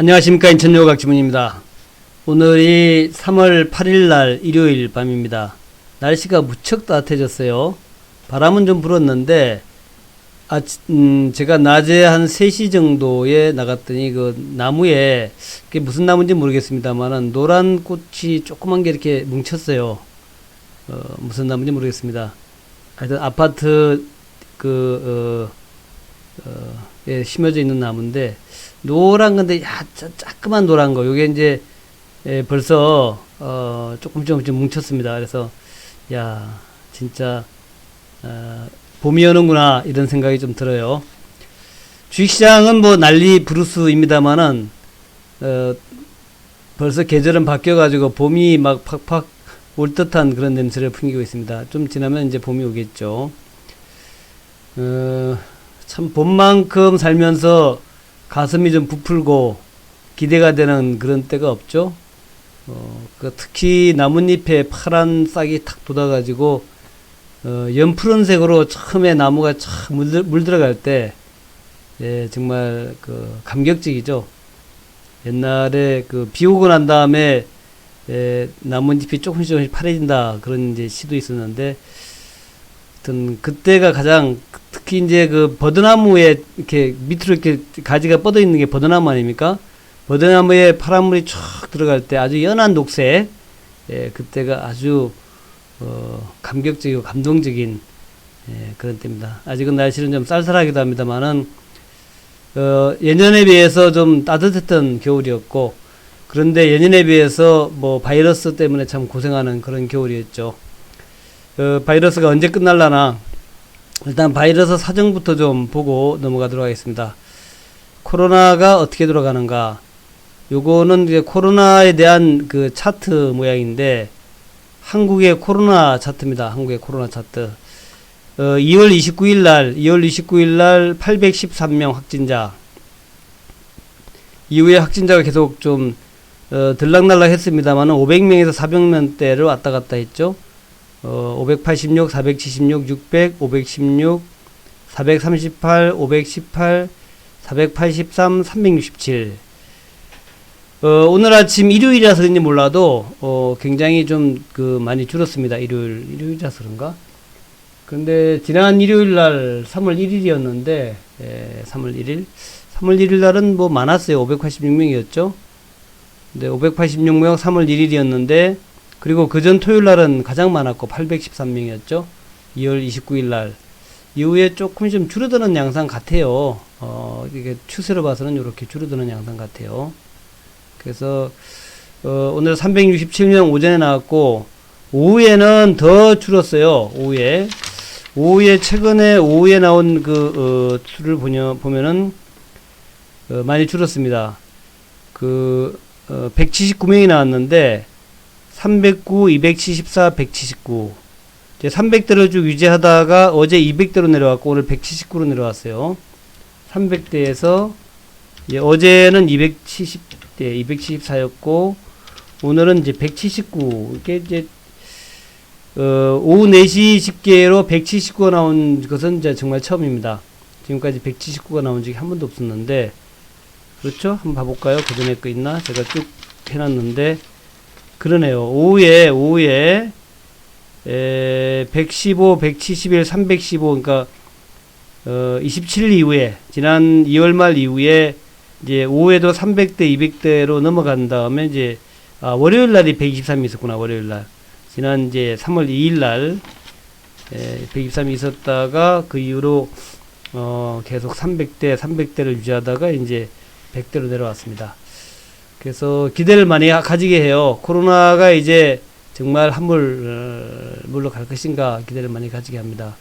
안녕하십니까. 인천여고학 지문입니다. 오늘이 3월 8일날 일요일 밤입니다. 날씨가 무척 따뜻해졌어요. 바람은 좀 불었는데 제가 낮에 한 3시 정도에 나갔더니 그 나무에, 그게 무슨 나무인지 모르겠습니다만은 노란 꽃이 조그만 게 이렇게 뭉쳤어요. 무슨 나무인지 모르겠습니다. 하여튼 아파트 에 심어져 있는 나무인데 노란 건데 자꾸만 노란 거, 요게 이제 벌써 조금씩 뭉쳤습니다. 그래서 야, 진짜 봄이 오는구나 이런 생각이 좀 들어요. 주식시장은 뭐 난리 부르스입니다만은 벌써 계절은 바뀌어가지고 봄이 막 팍팍 올 듯한 그런 냄새를 풍기고 있습니다. 좀 지나면 이제 봄이 오겠죠. 참 봄만큼 살면서 가슴이 좀 부풀고 기대가 되는 그런 때가 없죠. 특히 나뭇잎에 파란 싹이 탁 돋아가지고 연푸른색으로 처음에 나무가 참 물들어갈 때, 정말 감격적이죠. 옛날에 비 오고 난 다음에 나뭇잎이 조금씩 파래진다 그런 이제 시도 있었는데, 하여튼 그때가 가장, 특히 이제 버드나무에 이렇게 밑으로 이렇게 가지가 뻗어 있는 게 버드나무 아닙니까? 버드나무에 파란물이 쫙 들어갈 때 아주 연한 녹색, 그때가 아주 감격적이고 감동적인 그런 때입니다. 아직은 날씨는 좀 쌀쌀하기도 합니다만은 예년에 비해서 좀 따뜻했던 겨울이었고, 그런데 예년에 비해서 뭐 바이러스 때문에 참 고생하는 그런 겨울이었죠. 바이러스가 언제 끝날라나, 일단 바이러스 사정부터 좀 보고 넘어가도록 하겠습니다. 코로나가 어떻게 돌아가는가, 요거는 이제 코로나에 대한 그 차트 모양인데, 한국의 코로나 차트입니다. 한국의 코로나 차트. 2월 29일 날 813명 확진자. 이후에 확진자가 계속 좀 들락날락 했습니다만은 500명에서 400명대를 왔다 갔다 했죠. 586, 476, 600, 516, 438, 518, 483, 367. 오늘 아침 일요일이라서 그런지 몰라도 굉장히 좀 많이 줄었습니다. 일요일이라서 그런가? 근데 지난 일요일 날 3월 1일이었는데 3월 1일 날은 뭐 많았어요. 586명이었죠. 근데 586명 3월 1일이었는데, 그리고 그전 토요일 날은 가장 많았고 813명이었죠. 2월 29일 날 이후에 조금 좀 줄어드는 양상 같아요. 이게 추세로 봐서는 이렇게 줄어드는 양상 같아요. 그래서 오늘 367명 오전에 나왔고, 오후에는 더 줄었어요. 오후에 최근에 오후에 나온 수를 보면은 많이 줄었습니다. 179명이 나왔는데 309, 274, 179. 이제 300대를 쭉 유지하다가 어제 200대로 내려왔고 오늘 179로 내려왔어요. 300대에서 어제는 270대, 274였고 오늘은 이제 179. 이게 이제 오후 4시 집계로 179가 나온 것은 이제 정말 처음입니다. 지금까지 179가 나온 적이 한 번도 없었는데, 그렇죠? 한번 봐볼까요? 그 전에 거 있나? 제가 쭉 해놨는데, 그러네요. 오후에 115, 171, 315, 그러니까 27일 이후에, 지난 2월 말 이후에 이제 오후에도 300대, 200대로 넘어간 다음에 이제 월요일 날이 123이 있었구나. 월요일 날. 지난 이제 3월 2일 날 123이 있었다가 그 이후로 계속 300대를 유지하다가 이제 100대로 내려왔습니다. 그래서 기대를 많이 가지게 해요. 코로나가 이제 정말 물로 갈 것인가 기대를 많이 가지게 합니다.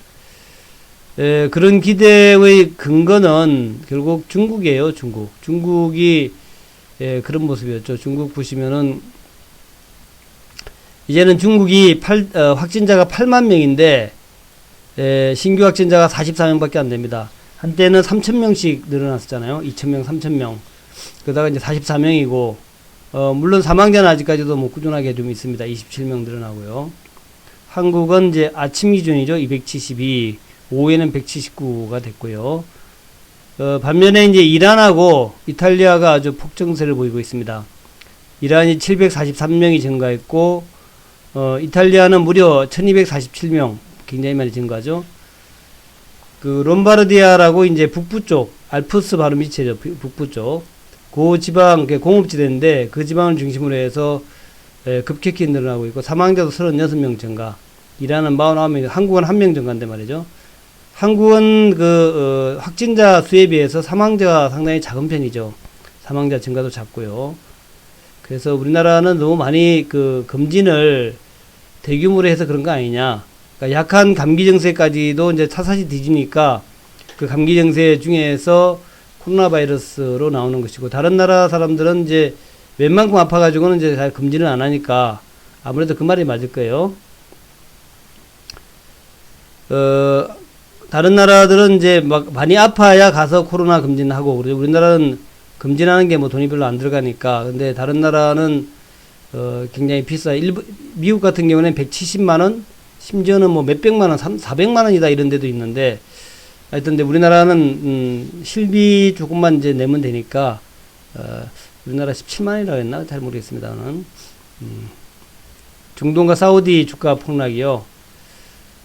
그런 기대의 근거는 결국 중국이에요. 중국이 그런 모습이었죠. 중국 보시면은 이제는 중국이 확진자가 8만 명인데 신규 확진자가 44명밖에 안 됩니다. 한때는 3,000명씩 늘어났었잖아요. 2,000명, 3,000명. 그러다가 이제 44명이고, 물론 사망자는 아직까지도 뭐 꾸준하게 좀 있습니다. 27명 늘어나고요. 한국은 이제 아침 기준이죠. 272, 오후에는 179가 됐고요. 반면에 이제 이란하고 이탈리아가 아주 폭증세를 보이고 있습니다. 이란이 743명이 증가했고, 이탈리아는 무려 1247명, 굉장히 많이 증가하죠. 그 롬바르디아라고 이제 북부 쪽, 알프스 바로 밑이죠. 북부 쪽. 그 지방, 공업지대인데 그 지방을 중심으로 해서 급격히 늘어나고 있고, 사망자도 36명 증가. 이란은 49명, 한국은 1명 증가인데 말이죠. 한국은 확진자 수에 비해서 사망자가 상당히 작은 편이죠. 사망자 증가도 작고요. 그래서 우리나라는 너무 많이 검진을 대규모로 해서 그런 거 아니냐. 그러니까 약한 감기 증세까지도 이제 차사시 뒤지니까 그 감기 증세 중에서 코로나 바이러스로 나오는 것이고, 다른 나라 사람들은 이제 웬만큼 아파가지고는 이제 잘 검진을 안 하니까 아무래도 그 말이 맞을 거예요. 다른 나라들은 이제 막 많이 아파야 가서 코로나 검진하고, 그리고 우리나라는 검진하는 게 뭐 돈이 별로 안 들어가니까. 근데 다른 나라는 굉장히 미국 같은 경우는 170만원, 심지어는 뭐 몇백만원, 400만원이다 이런 데도 있는데, 하여튼 근데 우리나라는 실비 조금만 이제 내면 되니까 우리나라 17만원이라고 했나? 잘 모르겠습니다. 중동과 사우디 주가 폭락이요.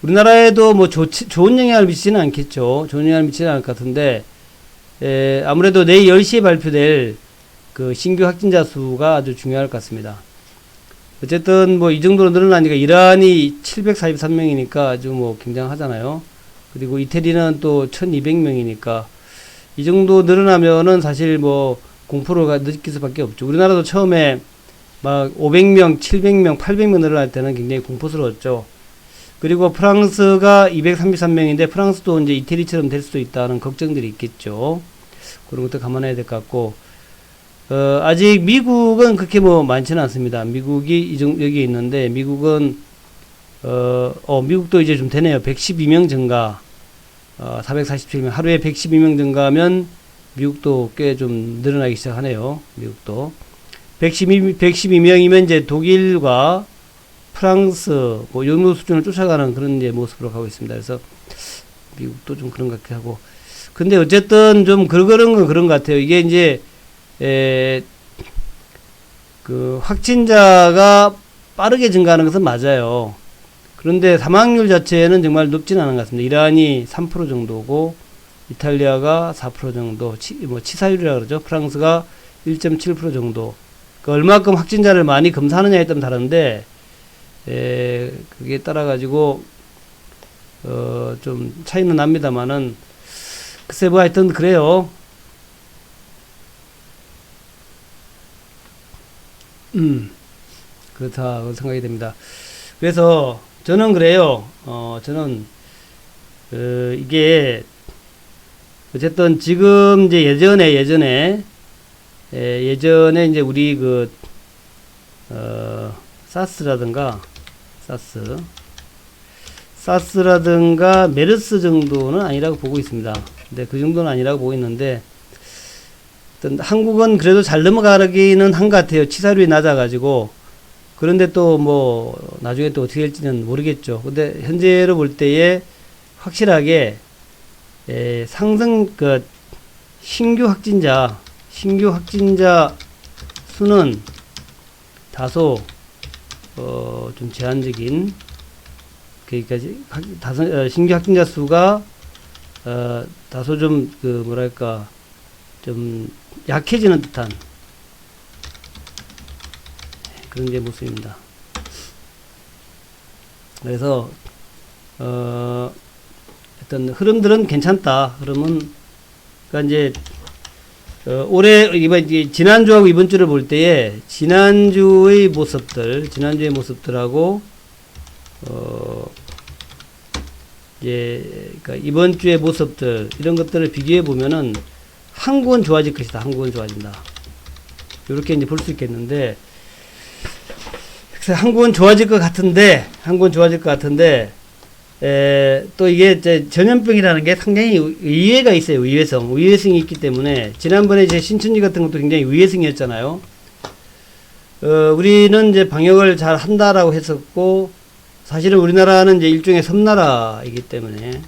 우리나라에도 뭐 좋은 영향을 미치지는 않겠죠. 좋은 영향을 미치지는 않을 것 같은데, 아무래도 내일 10시에 발표될 그 신규 확진자 수가 아주 중요할 것 같습니다. 어쨌든 뭐 이 정도로 늘어나니까, 이란이 743명이니까 아주 뭐 굉장하잖아요. 그리고 이태리는 또 1200명이니까 이 정도 늘어나면은 사실 뭐 공포를 느낄 수밖에 없죠. 우리나라도 처음에 막 500명, 700명, 800명 늘어날 때는 굉장히 공포스러웠죠. 그리고 프랑스가 233명인데 프랑스도 이제 이태리처럼 될 수도 있다는 걱정들이 있겠죠. 그런 것도 감안해야 될 것 같고, 아직 미국은 그렇게 뭐 많지는 않습니다. 미국이 여기 있는데, 미국은 미국도 이제 좀 되네요. 112명 증가, 447명, 하루에 112명 증가하면 미국도 꽤 좀 늘어나기 시작하네요. 미국도 112명이면 이제 독일과 프랑스 뭐 요 수준을 쫓아가는 그런 이제 모습으로 가고 있습니다. 그래서 미국도 좀 그런 것 같기도 하고. 근데 어쨌든 좀 그런 건 그런 것 같아요. 이게 이제 그 확진자가 빠르게 증가하는 것은 맞아요. 그런데 사망률 자체는 정말 높지는 않은 것 같습니다. 이란이 3% 정도고, 이탈리아가 4% 정도, 치사율이라 그러죠. 프랑스가 1.7% 정도. 그 얼마큼 확진자를 많이 검사하느냐에 따라 다른데, 그게 따라가지고, 좀 차이는 납니다만은, 글쎄 뭐 하여튼 그래요. 그렇다, 생각이 됩니다. 그래서, 저는 그래요. 저는, 이게, 어쨌든 지금 이제 예전에 이제 우리 사스라든가 메르스 정도는 아니라고 보고 있습니다. 근데 그 정도는 아니라고 보고 있는데, 어떤 한국은 그래도 잘 넘어가기는 한 것 같아요. 치사율이 낮아가지고. 그런데 또 뭐 나중에 또 어떻게 될지는 모르겠죠. 근데 현재로 볼 때에 확실하게 신규 확진자 수는 다소 좀 제한적인, 그러니까 신규 확진자 수가 다소 좀 뭐랄까 좀 약해지는 듯한 그런 게 모습입니다. 그래서 어떤 흐름들은 괜찮다. 흐름은 그러니까 이제 지난주하고 이번 주를 볼 때에 지난주의 모습들하고 그러니까 이번 주의 모습들, 이런 것들을 비교해 보면은 한국은 좋아질 것이다. 한국은 좋아진다. 이렇게 이제 볼 수 있겠는데, 그래서 한국은 좋아질 것 같은데, 또 이게 이제 전염병이라는 게 상당히 의외가 있어요. 의외성이 있기 때문에, 지난번에 이제 신천지 같은 것도 굉장히 의외성이었잖아요. 우리는 이제 방역을 잘 한다라고 했었고, 사실은 우리나라는 이제 일종의 섬나라이기 때문에,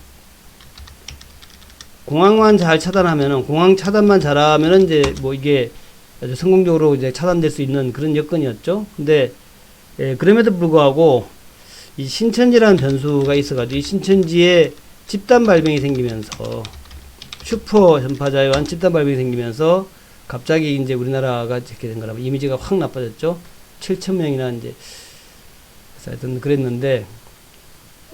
공항만 잘 차단하면은, 공항 차단만 잘하면은 이제 뭐 이게 아주 성공적으로 이제 차단될 수 있는 그런 여건이었죠. 근데 그럼에도 불구하고 이 신천지라는 변수가 있어가지고 이 신천지에 집단 발병이 생기면서 슈퍼 전파자에 의한 집단 발병이 생기면서 갑자기 이제 우리나라가 이렇게 된 거라면 이미지가 확 나빠졌죠. 7,000명이나 이제 하여튼 그랬는데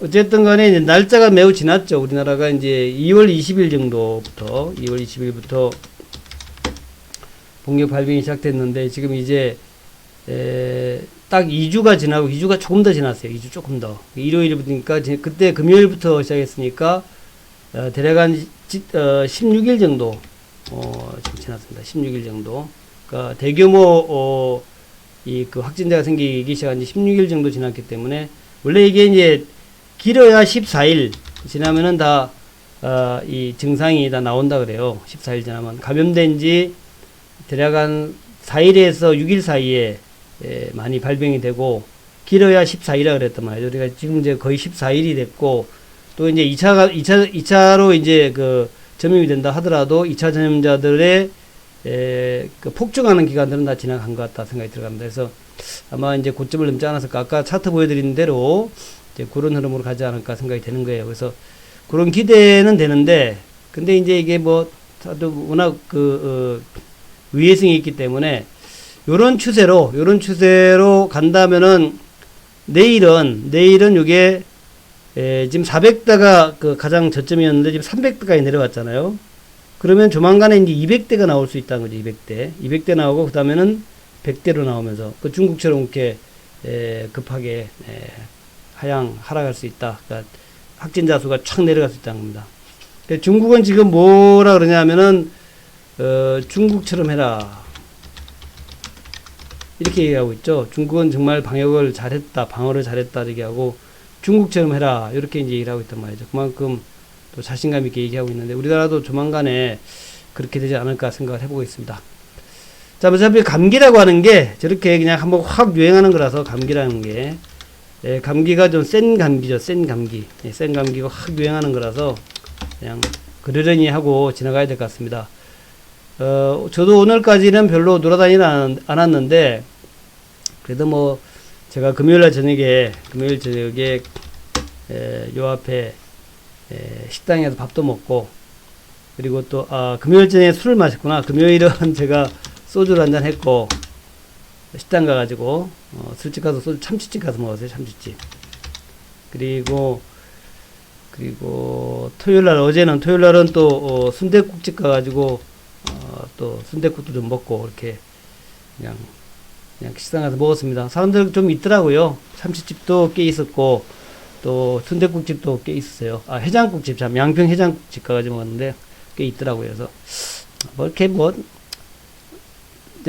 어쨌든 간에 이제 날짜가 매우 지났죠. 우리나라가 이제 2월 20일 정도부터 2월 20일부터 본격 발병이 시작됐는데 지금 이제 딱 2주가 지나고 2주가 조금 더 지났어요. 2주 조금 더. 일요일부터니까 그때 금요일부터 시작했으니까 대략 한 16일 정도 지금 지났습니다. 16일 정도. 그러니까 대규모 그 확진자가 생기기 시작한 지 16일 정도 지났기 때문에 원래 이게 이제 길어야 14일 지나면은 다 이 증상이 다 나온다 그래요. 14일 지나면 감염된 지 대략 한 4일에서 6일 사이에 많이 발병이 되고 길어야 14일이라 그랬단 말이죠. 우리가 지금 이제 거의 14일이 됐고 또 이제 2차로 이제 그 전염이 된다 하더라도 2차 전염자들의 그 폭증하는 기간들은 다 지나간 것 같다 생각이 들어갑니다. 그래서 아마 이제 고점을 넘지 않았을까. 아까 차트 보여드린 대로 이제 그런 흐름으로 가지 않을까 생각이 되는 거예요. 그래서 그런 기대는 되는데, 근데 이제 이게 뭐, 다들 워낙 위해성이 있기 때문에, 요런 추세로 간다면은, 내일은 요게, 지금 400대가 그 가장 저점이었는데, 지금 300대까지 내려왔잖아요. 그러면 조만간에 이제 200대가 나올 수 있다는 거죠, 200대. 200대 나오고, 그 다음에는 100대로 나오면서, 그 중국처럼 이렇게, 급하게, 하락할 수 있다. 그러니까 확진자 수가 촥 내려갈 수 있다는 겁니다. 그러니까 중국은 지금 뭐라 그러냐면은, 중국처럼 해라. 이렇게 얘기하고 있죠. 중국은 정말 방역을 잘했다, 방어를 잘했다, 이렇게 하고, 중국처럼 해라. 이렇게 이제 얘기를 하고 있단 말이죠. 그만큼 또 자신감 있게 얘기하고 있는데, 우리나라도 조만간에 그렇게 되지 않을까 생각을 해보고 있습니다. 자, 어차피 감기라고 하는 게 저렇게 그냥 한번 확 유행하는 거라서 감기라는 게, 감기가 좀 센 감기죠. 센 감기. 센 감기가 확 유행하는 거라서 그냥 그러려니 하고 지나가야 될 것 같습니다. 저도 오늘까지는 별로 놀아다니지 않았는데, 그래도 뭐, 제가 금요일 저녁에, 요 앞에, 식당에서 밥도 먹고, 그리고 또, 금요일 저녁에 술을 마셨구나. 금요일은 제가 소주를 한잔 했고, 식당 가가지고 술집 가서 참치집 가서 먹었어요. 참치집. 그리고 어제는 토요일날은 또 순댓국집 가가지고 또 순댓국도 좀 먹고 이렇게 그냥 식당 가서 먹었습니다. 사람들 좀 있더라고요. 참치집도 꽤 있었고 또 순댓국집도 꽤 있었어요. 해장국집, 양평 해장국집 가가지고 먹었는데 꽤 있더라고요. 그래서 뭐 이렇게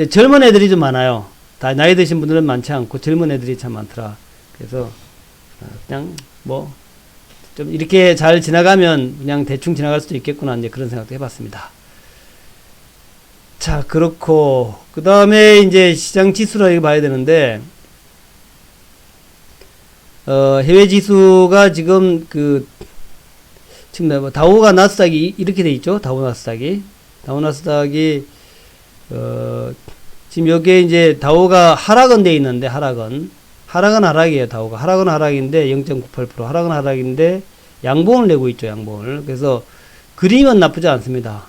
젊은 애들이 좀 많아요. 다 나이 드신 분들은 많지 않고 젊은 애들이 참 많더라. 그래서 그냥 뭐 좀 이렇게 잘 지나가면 그냥 대충 지나갈 수도 있겠구나, 이제 그런 생각도 해봤습니다. 자, 그렇고 그 다음에 이제 시장 지수라 봐야 되는데, 해외 지수가 지금 지금 다우가 나스닥이 이렇게 돼 있죠. 다우 나스닥이 지금 여기에 이제 다우가 하락은 돼 있는데, 하락은 하락이에요. 다우가 하락은 하락인데 0.98% 하락은 하락인데 양봉을 내고 있죠. 양봉을. 그래서 그림은 나쁘지 않습니다.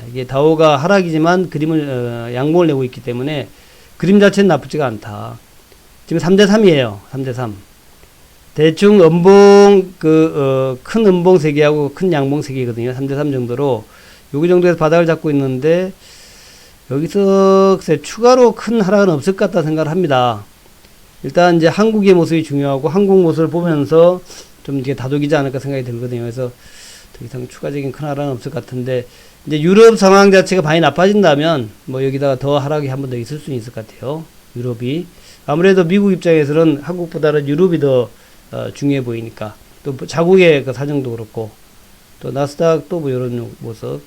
이게 다우가 하락이지만 양봉을 내고 있기 때문에 그림 자체는 나쁘지가 않다. 지금 3대3이에요. 3대3. 대충 음봉 큰 음봉 3개하고 큰 양봉 3개거든요. 3대3 정도로 여기 정도에서 바닥을 잡고 있는데, 여기서 추가로 큰 하락은 없을 것 같다 생각을 합니다. 일단 이제 한국의 모습이 중요하고 한국 모습을 보면서 좀 이게 다독이지 않을까 생각이 들거든요. 그래서 더 이상 추가적인 큰 하락은 없을 것 같은데, 이제 유럽 상황 자체가 많이 나빠진다면 뭐 여기다가 더 하락이 한 번 더 있을 수는 있을 것 같아요. 유럽이 아무래도 미국 입장에서는 한국보다는 유럽이 더 중요해 보이니까, 또 자국의 그 사정도 그렇고 또 나스닥도 뭐 이런 모습.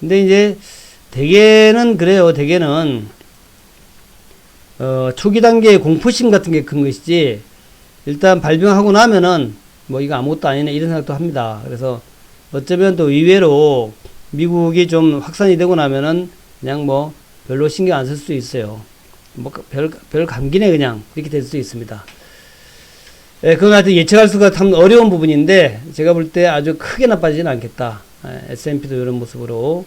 근데 이제 대개는 그래요. 대개는 초기 단계의 공포심 같은 게 큰 것이지, 일단 발병하고 나면은 뭐 이거 아무것도 아니네 이런 생각도 합니다. 그래서 어쩌면 또 의외로 미국이 좀 확산이 되고 나면은 그냥 뭐 별로 신경 안 쓸 수 있어요. 뭐 별 감기네 그냥 이렇게 될 수 있습니다. 예, 그건 하여튼 예측할 수가 참 어려운 부분인데 제가 볼 때 아주 크게 나빠지지는 않겠다. S&P도 이런 모습으로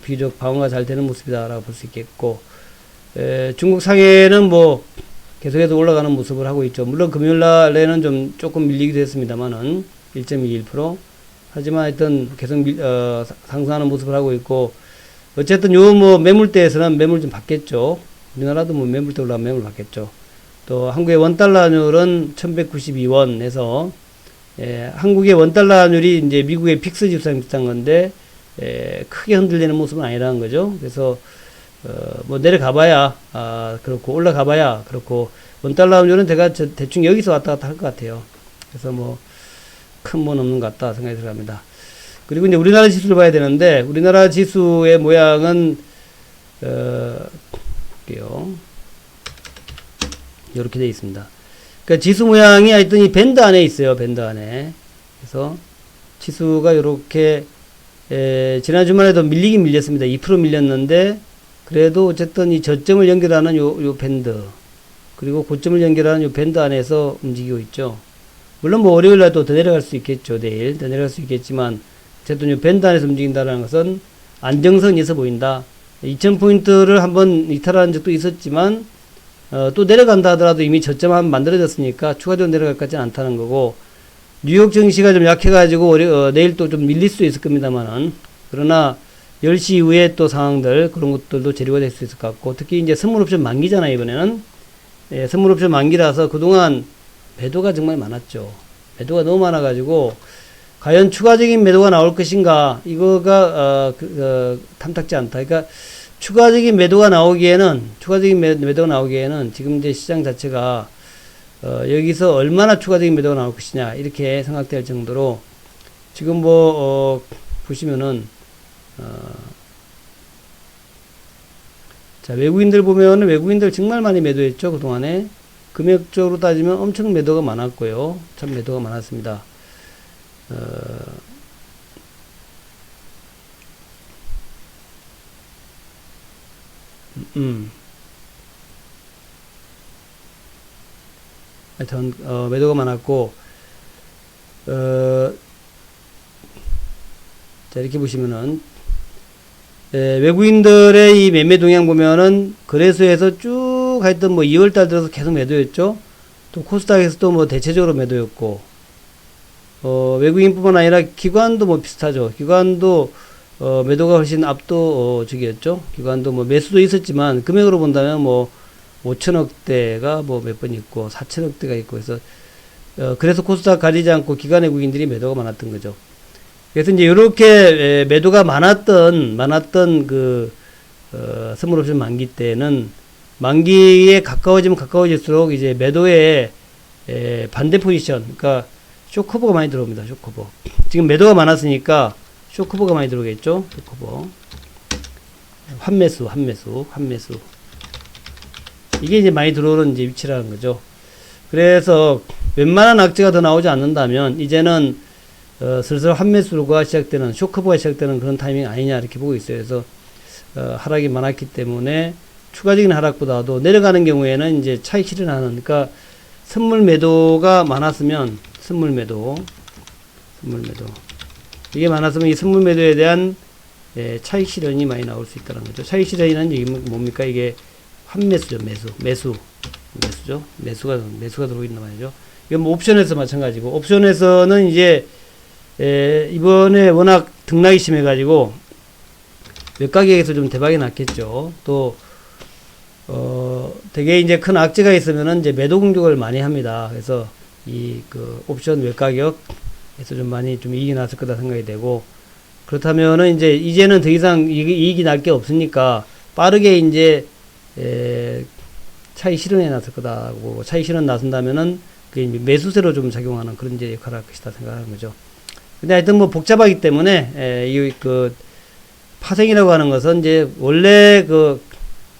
비교적 방어가 잘 되는 모습이다라고 볼 수 있겠고, 중국 상해는 뭐 계속해서 올라가는 모습을 하고 있죠. 물론 금요일 날에는 좀 조금 밀리기도 했습니다만은 1.21%. 하지만 하여튼 계속 상승하는 모습을 하고 있고, 어쨌든 요 뭐 매물대에서는 매물 좀 받겠죠. 우리나라도 뭐 매물대 올라가면 매물 받겠죠. 또 한국의 원달러율은 1192원에서 한국의 원달러율이 이제 미국의 픽스 지수랑 비슷한 건데 크게 흔들리는 모습은 아니라는 거죠. 그래서 뭐 내려가봐야 그렇고 올라가봐야 그렇고 원달러율은 제가 대충 여기서 왔다 갔다 할 것 같아요. 그래서 뭐 큰 뭐 없는 것 같다 생각이 들어갑니다. 그리고 이제 우리나라 지수를 봐야 되는데 우리나라 지수의 모양은 볼게요. 이렇게 되어 있습니다. 그러니까 지수 모양이 하여튼 이 밴드 안에 있어요. 밴드 안에. 그래서 지수가 이렇게 지난 주말에도 밀리긴 밀렸습니다. 2% 밀렸는데 그래도 어쨌든 이 저점을 연결하는 요 밴드 그리고 고점을 연결하는 요 밴드 안에서 움직이고 있죠. 물론 뭐 월요일날 또 더 내려갈 수 있겠죠. 내일 더 내려갈 수 있겠지만 어쨌든 요 밴드 안에서 움직인다는 것은 안정성이 있어 보인다. 2000포인트를 한번 이탈한 적도 있었지만 또 내려간다 하더라도 이미 저점 한번 만들어졌으니까 추가적으로 내려갈 것 같지는 않다는 거고, 뉴욕 증시가 좀 약해가지고 내일 또 좀 밀릴 수 있을 겁니다만은, 그러나 10시 이후에 또 상황들 그런 것들도 재료가 될 수 있을 것 같고, 특히 이제 선물옵션 만기잖아요. 이번에는 선물옵션 만기라서 그동안 매도가 정말 많았죠. 매도가 너무 많아가지고 과연 추가적인 매도가 나올 것인가, 이거가 탐탁지 않다. 그러니까 추가적인 매도가 나오기에는 지금 이제 시장 자체가 여기서 얼마나 추가적인 매도가 나올 것이냐 이렇게 생각될 정도로 지금 뭐 보시면은 자, 외국인들 보면은 외국인들 정말 많이 매도했죠. 그동안에 금액적으로 따지면 엄청 매도가 많았고요. 참 매도가 많았습니다. 하여튼 매도가 많았고 자, 이렇게 보시면은 외국인들의 이 매매 동향 보면은 거래소에서 쭉 하여튼 뭐 2월달 들어서 계속 매도였죠. 또 코스닥에서도 뭐 대체적으로 매도였고 외국인뿐만 아니라 기관도 뭐 비슷하죠. 기관도 매도가 훨씬 압도적이었죠. 기관도 뭐 매수도 있었지만 금액으로 본다면 뭐 5천억대가 뭐 몇 번 있고 4천억대가 있고 해서 그래서 코스닥 가리지 않고 기관 외국인들이 매도가 많았던 거죠. 그래서 이제 이렇게 매도가 많았던 그 선물옵션 만기 때는 만기에 가까워지면 가까워질수록 이제 매도의 반대 포지션, 그러니까 쇼커버가 많이 들어옵니다. 쇼커버. 지금 매도가 많았으니까 쇼커버가 많이 들어오겠죠. 쇼커버. 환매수. 이게 이제 많이 들어오는 이제 위치라는 거죠. 그래서 웬만한 악재가 더 나오지 않는다면 이제는 슬슬 환매수가 시작되는, 쇼커버가 시작되는 그런 타이밍 아니냐 이렇게 보고 있어요. 그래서 하락이 많았기 때문에 추가적인 하락보다도 내려가는 경우에는 이제 차익 실현하는, 그러니까 선물 매도가 많았으면 선물 매도 이게 많았으면 이 선물 매도에 대한 차익 실현이 많이 나올 수 있다는 거죠. 차익 실현이라는 얘기 뭡니까? 이게 환매수죠. 매수죠. 매수가 들어있는 말이죠. 이건 뭐 옵션에서 마찬가지고, 옵션에서는 이제 이번에 워낙 등락이 심해가지고 외가격에서 좀 대박이 났겠죠. 또 되게 이제 큰 악재가 있으면은 이제 매도 공격을 많이 합니다. 그래서 이 그 옵션 외가격에서 좀 많이 좀 이익이 났을 거다 생각이 되고, 그렇다면은 이제는 더 이상 이익이 날 게 없으니까 빠르게 이제 차익 실현해 놨을 거다고, 차익 실현 나선다면은 그게 매수세로 좀 작용하는 그런 이제 역할을 할 것이다 생각하는 거죠. 근데 하여튼 뭐 복잡하기 때문에 이 그 파생이라고 하는 것은 이제 원래 그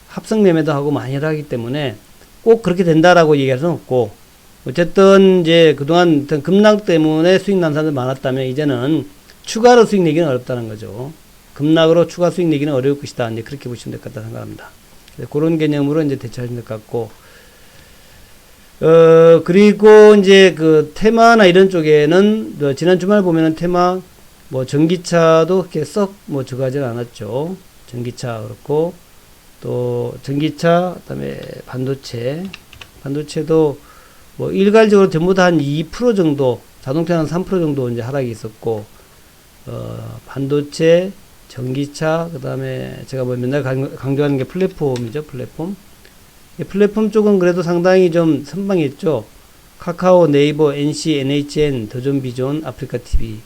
합성 매매도 하고 많이 하기 때문에 꼭 그렇게 된다라고 얘기할 수는 없고, 어쨌든 이제 그동안 급락 때문에 수익 난 사람들 많았다면 이제는 추가로 수익 내기는 어렵다는 거죠. 급락으로 추가 수익 내기는 어려울 것이다. 이제 그렇게 보시면 될 것 같다 생각합니다. 그런 개념으로 이제 대처하시면 될 것 같고, 그리고 이제 그 테마나 이런 쪽에는, 지난 주말 보면은 테마, 뭐 전기차도 그렇게 썩 뭐 저거하진 않았죠. 전기차 그렇고, 또 전기차, 그다음에 반도체도 뭐 일괄적으로 전부 다 한 2% 정도, 자동차는 3% 정도 이제 하락이 있었고, 반도체, 전기차, 그 다음에 제가 뭐 맨날 강조하는 게 플랫폼이죠, 플랫폼. 이 플랫폼 쪽은 그래도 상당히 좀 선방했죠. 카카오, 네이버, NC, NHN, 더존, 비존, 아프리카 TV.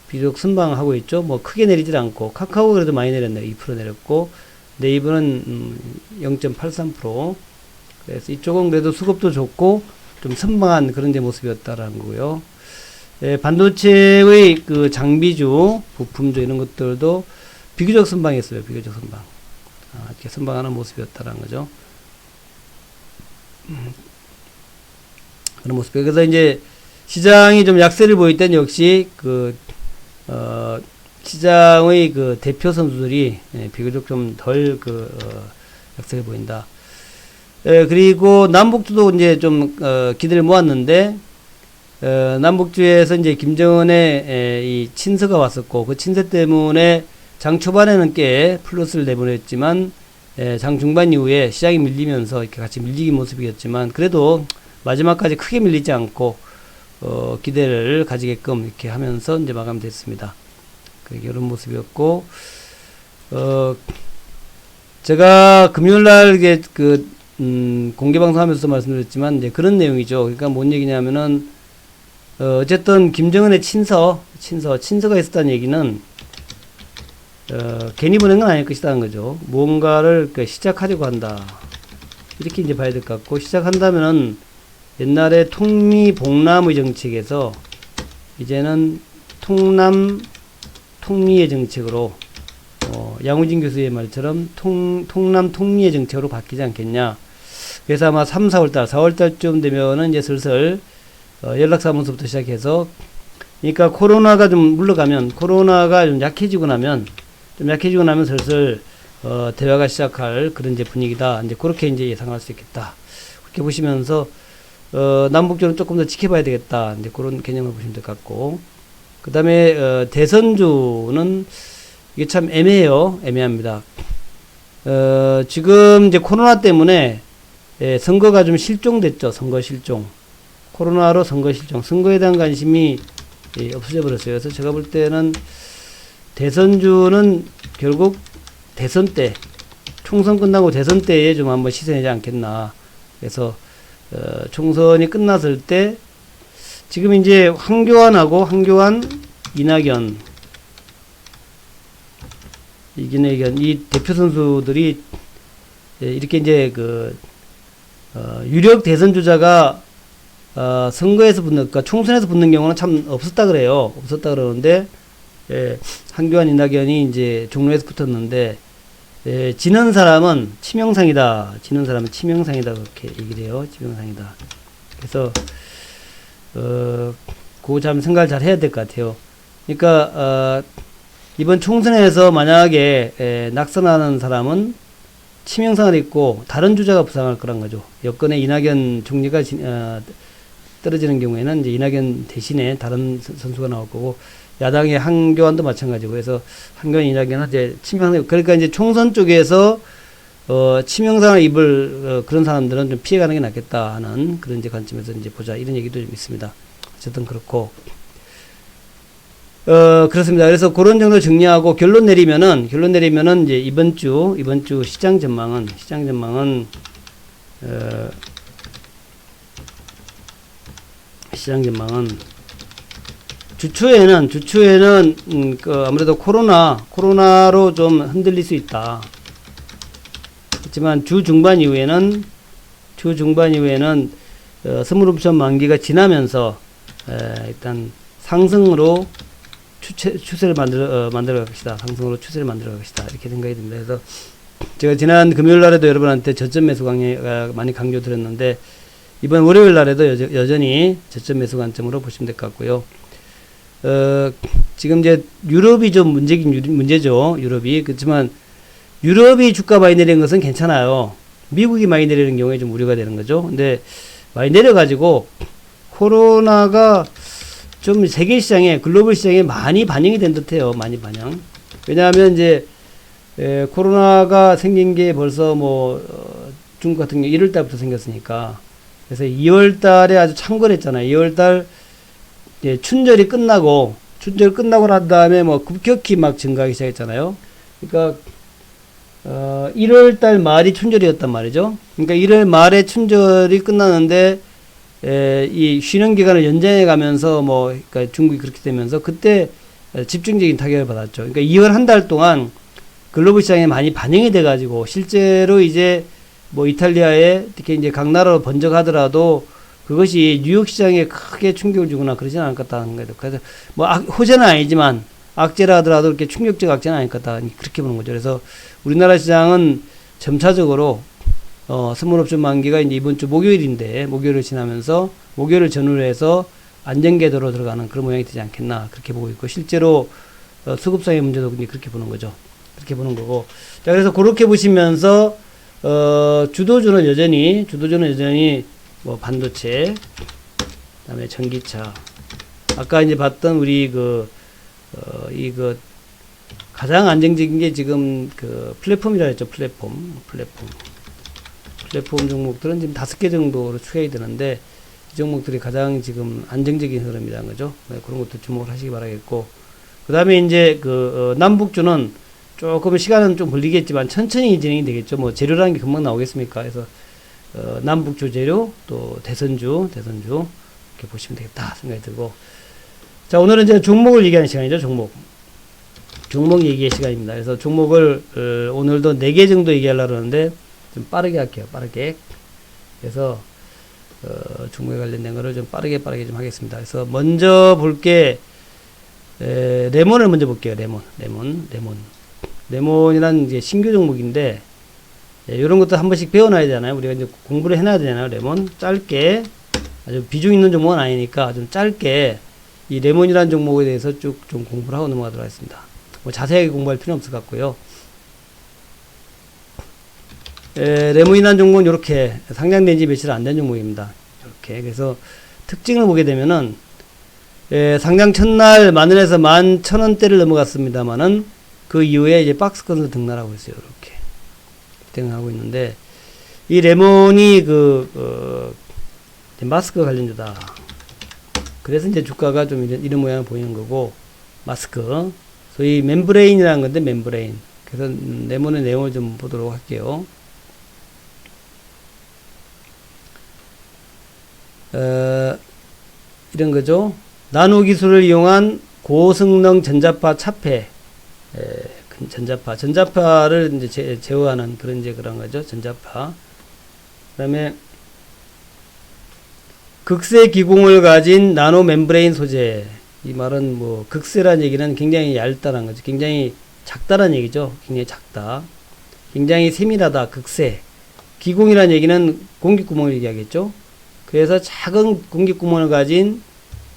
비록 선방하고 있죠. 뭐 크게 내리질 않고, 카카오 그래도 많이 내렸네요. 2% 내렸고, 네이버는 0.83%. 그래서 이쪽은 그래도 수급도 좋고, 좀 선방한 그런 제 모습이었다라는 거고요. 예, 반도체의 그 장비주, 부품주 이런 것들도 비교적 선방했어요. 비교적 선방. 이렇게 선방하는 모습이었다라는 거죠. 그런 모습이에요. 그래서 이제 시장이 좀 약세를 보일 땐 역시 시장의 그 대표 선수들이 비교적 좀 덜 약세를 보인다. 그리고 남북주도 이제 좀 기대를 모았는데, 남북주에서 이제 김정은의 이 친서가 왔었고, 그 친서 때문에 장 초반에는 꽤 플러스를 내보냈지만, 장 중반 이후에 시장이 밀리면서 이렇게 같이 밀리기 모습이었지만, 그래도 마지막까지 크게 밀리지 않고, 기대를 가지게끔 이렇게 하면서 이제 마감됐습니다. 이런 모습이었고, 제가 금요일날 공개방송 하면서 말씀드렸지만, 이제 그런 내용이죠. 그러니까 뭔 얘기냐면은, 어쨌든 김정은의 친서가 있었다는 얘기는, 괜히 보낸 건 아닐 것이라는 거죠. 무언가를 시작하려고 한다. 이렇게 이제 봐야 될 것 같고, 시작한다면은 옛날에 통미봉남의 정책에서 이제는 통미의 정책으로, 양우진 교수의 말처럼 통남 통미의 정책으로 바뀌지 않겠냐. 그래서 아마 3, 4월달쯤 되면은 이제 슬슬 연락사무소부터 시작해서, 그러니까 코로나가 좀 물러가면, 코로나가 좀 약해지고 나면 슬슬 대화가 시작할 그런 이제 분위기다. 이제 그렇게 이제 예상할 수 있겠다. 그렇게 보시면서 남북적으로 조금 더 지켜봐야 되겠다. 이제 그런 개념을 보시면 될 것 같고, 그 다음에 대선주는 이게 참 애매합니다. 지금 이제 코로나 때문에 선거가 좀 실종됐죠. 선거 실종. 코로나로 선거 실종. 선거에 대한 관심이 없어져 버렸어요. 그래서 제가 볼 때는 대선주는 결국 대선 때, 총선 끝나고 대선 때에 좀 한번 시선하지 않겠나. 그래서 총선이 끝났을 때, 지금 이제 황교안, 이낙연, 이 대표 선수들이 이렇게 이제 유력 대선 주자가 선거에서 그러니까 총선에서 붙는 경우는 참 없었다 그래요. 없었다 그러는데, 황교안, 이낙연이 이제 종로에서 붙었는데, 지는 사람은 치명상이다. 그렇게 얘기를 해요. 치명상이다. 그래서, 그거 참 생각을 잘 해야 될 것 같아요. 그러니까, 이번 총선에서 만약에 낙선하는 사람은 치명상을 입고 다른 주자가 부상할 거란 거죠. 여건에 이낙연 총리가 떨어지는 경우에는 이제 이낙연 대신에 다른 선수가 나올 거고, 야당의 황교안도 마찬가지고, 그래서 황교안, 이낙연은 이제 치명상, 그러니까 이제 총선 쪽에서 치명상을 입을 그런 사람들은 좀 피해가는 게 낫겠다 하는 그런 이제 관점에서 이제 보자, 이런 얘기도 좀 있습니다. 어쨌든 그렇고, 그렇습니다. 그래서 그런 정도 정리하고 결론 내리면은 이제 이번 주 시장 전망은 주초에는 아무래도 코로나로 좀 흔들릴 수 있다. 하지만 주 중반 이후에는 선물 옵션 만기가 지나면서 일단 상승으로 추세를 만들어 갈 것이다. 상승으로 추세를 만들어 갈 것이다. 이렇게 생각이 듭니다. 그래서 제가 지난 금요일 날에도 여러분한테 저점 매수 강의가 많이 강조드렸는데, 이번 월요일 날에도 여전히 저점 매수 관점으로 보시면 될 것 같고요. 지금 이제 유럽이 좀 문제죠. 유럽이. 그렇지만 유럽이 주가 많이 내린 것은 괜찮아요. 미국이 많이 내리는 경우에 좀 우려가 되는 거죠. 근데 많이 내려가지고 코로나가 좀 세계 시장에, 글로벌 시장에 많이 반영이 된 듯해요. 많이 반영. 왜냐하면 이제 코로나가 생긴 게 벌써 중국 같은 경우 1월 달부터 생겼으니까. 그래서 2월 달에 아주 창궐했잖아요. 2월 달 춘절이 끝나고 난 다음에 급격히 막 증가하기 시작했잖아요. 그러니까 1월 달 말이 춘절이었단 말이죠. 그러니까 1월 말에 춘절이 끝나는데 이 쉬는 기간을 연장해 가면서 그러니까 중국이 그렇게 되면서 그때 집중적인 타격을 받았죠. 그러니까 2월 한 달 동안 글로벌 시장에 많이 반영이 돼 가지고 실제로 이제 이탈리아에 특히 이제 각 나라로 번져가더라도 그것이 뉴욕 시장에 크게 충격을 주거나 그러지는 않을 것 같다는 거예요. 그래서 호재는 아니지만 악재라 하더라도 이렇게 충격적 악재는 아닐 것 같다. 그렇게 보는 거죠. 그래서 우리나라 시장은 점차적으로 선물옵션 만기가 이제 이번 주 목요일인데 목요일을 지나면서 목요일을 전후로 해서 안정궤도로 들어가는 그런 모양이 되지 않겠나 그렇게 보고 있고 실제로 수급상의 문제도 그렇게 보는 거죠. 그렇게 보는 거고. 자, 그래서 그렇게 보시면서 주도주는 여전히 반도체, 그다음에 전기차. 아까 이제 봤던 우리 가장 안정적인 게 지금 플랫폼이라 했죠. 플랫폼 종목들은 지금 5개 정도로 추격이 되는데 이 종목들이 가장 지금 안정적인 흐름이라는 거죠. 그런 것도 주목을 하시기 바라겠고. 그 다음에 이제 남북주는 조금 시간은 좀 걸리겠지만 천천히 진행이 되겠죠. 재료라는 게 금방 나오겠습니까? 그래서 남북주 재료 또 대선주 이렇게 보시면 되겠다 생각이 들고. 자, 오늘은 이제 종목을 얘기하는 시간이죠. 종목 얘기의 시간입니다. 그래서 종목을 오늘도 4개 정도 얘기하려고 하는데 좀 빠르게 할게요. 빠르게. 그래서 종목에 관련된 거를 좀 빠르게 좀 하겠습니다. 그래서 먼저 볼게 레몬을 먼저 볼게요. 레몬이란 이제 신규 종목인데 이런 것도 한 번씩 배워놔야 되잖아요. 우리가 이제 공부를 해놔야 되잖아요. 레몬 짧게 아주 비중 있는 종목은 아니니까 좀 짧게 이 레몬이라는 종목에 대해서 쭉 좀 공부를 하고 넘어가도록 하겠습니다. 자세하게 공부할 필요는 없을 것 같고요. 레몬이라는 종목은 이렇게 상장된 지 며칠 안 된 종목입니다. 이렇게. 그래서 특징을 보게 되면은 상장 첫날 10,000원에서 11,000원대를 넘어갔습니다만은 그 이후에 이제 박스권으로 등락하고 있어요. 이렇게 등락하고 있는데 이 레몬이 마스크 관련주다. 그래서 이제 주가가 좀 이런 모양을 보이는 거고, 마스크 소위 멤브레인이라는 건데 멤브레인. 그래서 레몬의 내용을 좀 보도록 할게요. 이런 거죠. 나노 기술을 이용한 고성능 전자파 차폐. 전자파를 이제 제어하는 그런 거죠. 전자파. 그다음에 극세 기공을 가진 나노 멤브레인 소재. 이 말은 극세라는 얘기는 굉장히 얇다는 거죠. 굉장히 작다는 얘기죠. 굉장히 작다. 굉장히 세밀하다. 극세. 기공이라는 얘기는 공기구멍을 얘기하겠죠. 그래서 작은 공기구멍을 가진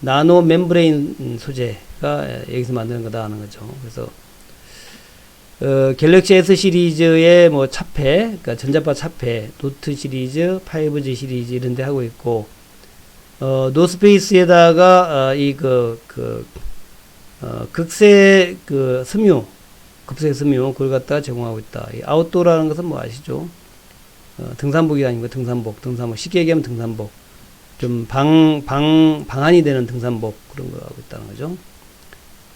나노 멤브레인 소재가 여기서 만드는 거다 하는 거죠. 그래서 갤럭시 S 시리즈의 차폐, 그러니까 전자파 차폐, 노트 시리즈, 5G 시리즈 이런 데 하고 있고, 노스페이스에다가 극세 섬유, 급세 섬유 그걸 갖다가 제공하고 있다. 이 아웃도어라는 것은 아시죠? 등산복이 아니고 등산복, 쉽게 얘기하면 등산복. 좀 방한이 되는 등산복 그런 거 하고 있다는 거죠.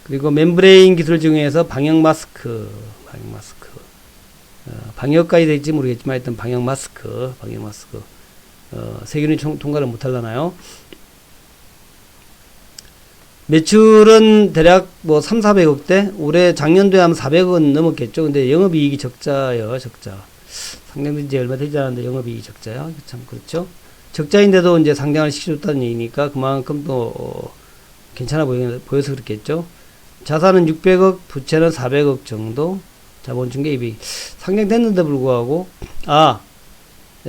그리고 멤브레인 기술 중에서 방역 마스크, 방역까지 될지 모르겠지만 하여튼 방역 마스크, 세균이 통과를 못 하려나요? 매출은 대략 300~400억대? 올해 작년도에 하면 400원 넘었겠죠. 근데 영업이익이 적자예요, 적자. 상장된 지 얼마 되지 않았는데 영업이익이 적자야. 참, 그렇죠. 적자인데도 이제 상장을 시켜줬다는 얘기니까 그만큼 또, 괜찮아 보여서 그렇겠죠. 자산은 600억, 부채는 400억 정도, 자본중개이익. 상장됐는데 불구하고,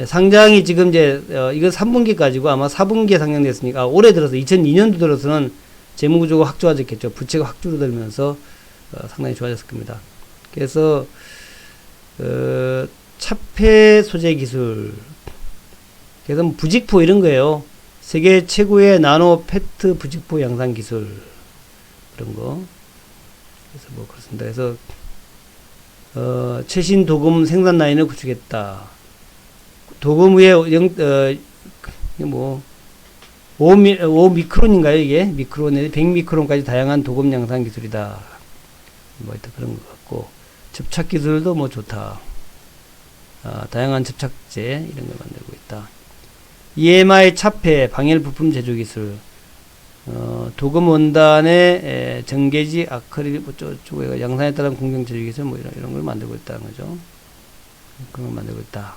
상장이 지금 이건 3분기까지고 아마 4분기에 상장됐으니까, 올해 들어서, 2002년도 들어서는 재무구조가 확 좋아졌겠죠. 부채가 확 줄어들면서 상당히 좋아졌을 겁니다. 그래서 차폐 소재 기술, 그래서 뭐 부직포 이런 거예요. 세계 최고의 나노 페트 부직포 양산 기술, 그런 거. 그래서 뭐 그렇습니다. 그래서 최신 도금 생산 라인을 구축했다. 도금 위에 5미크론인가요, 이게? 미크론에 100미크론까지 다양한 도금 양산 기술이다. 뭐 하여튼 그런 것 같고, 접착 기술도 뭐 좋다. 다양한 접착제 이런 걸 만들고 있다. EMI 차폐 방열 부품 제조 기술, 도금 원단의 정계지 아크릴 쪽에 양산에 따른 공정 제조 기술 뭐 이런 걸 만들고 있다는 거죠. 그런 걸 만들고 있다.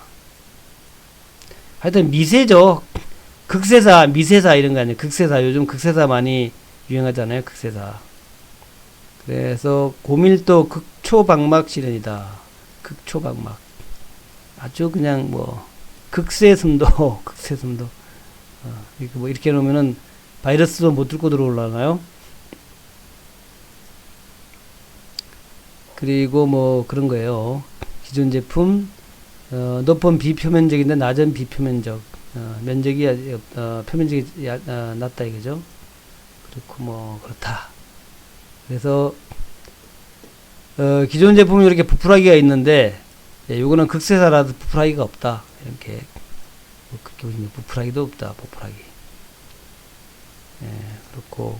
하여튼 미세죠. 극세사, 미세사 이런 거 아니에요. 극세사, 요즘 극세사 많이 유행하잖아요. 극세사. 그래서 고밀도 극초방막 실현이다. 극초방막. 아주 그냥 뭐 극세슴도, 극세슴도. 이렇게 뭐 이렇게 놓으면은 바이러스도 못 뚫고 들어올라나요? 그리고 뭐 그런 거예요. 기존 제품 높은 비표면적인데 낮은 비표면적, 면적이 표면적이 낮다 이거죠. 그렇고 뭐 그렇다. 그래서 기존 제품이 이렇게 부풀하기가 있는데, 요거는 극세사라도 부풀하기가 없다. 이렇게 뭐 그렇게 보시면 부풀하기도 없다. 부풀하기. 그렇고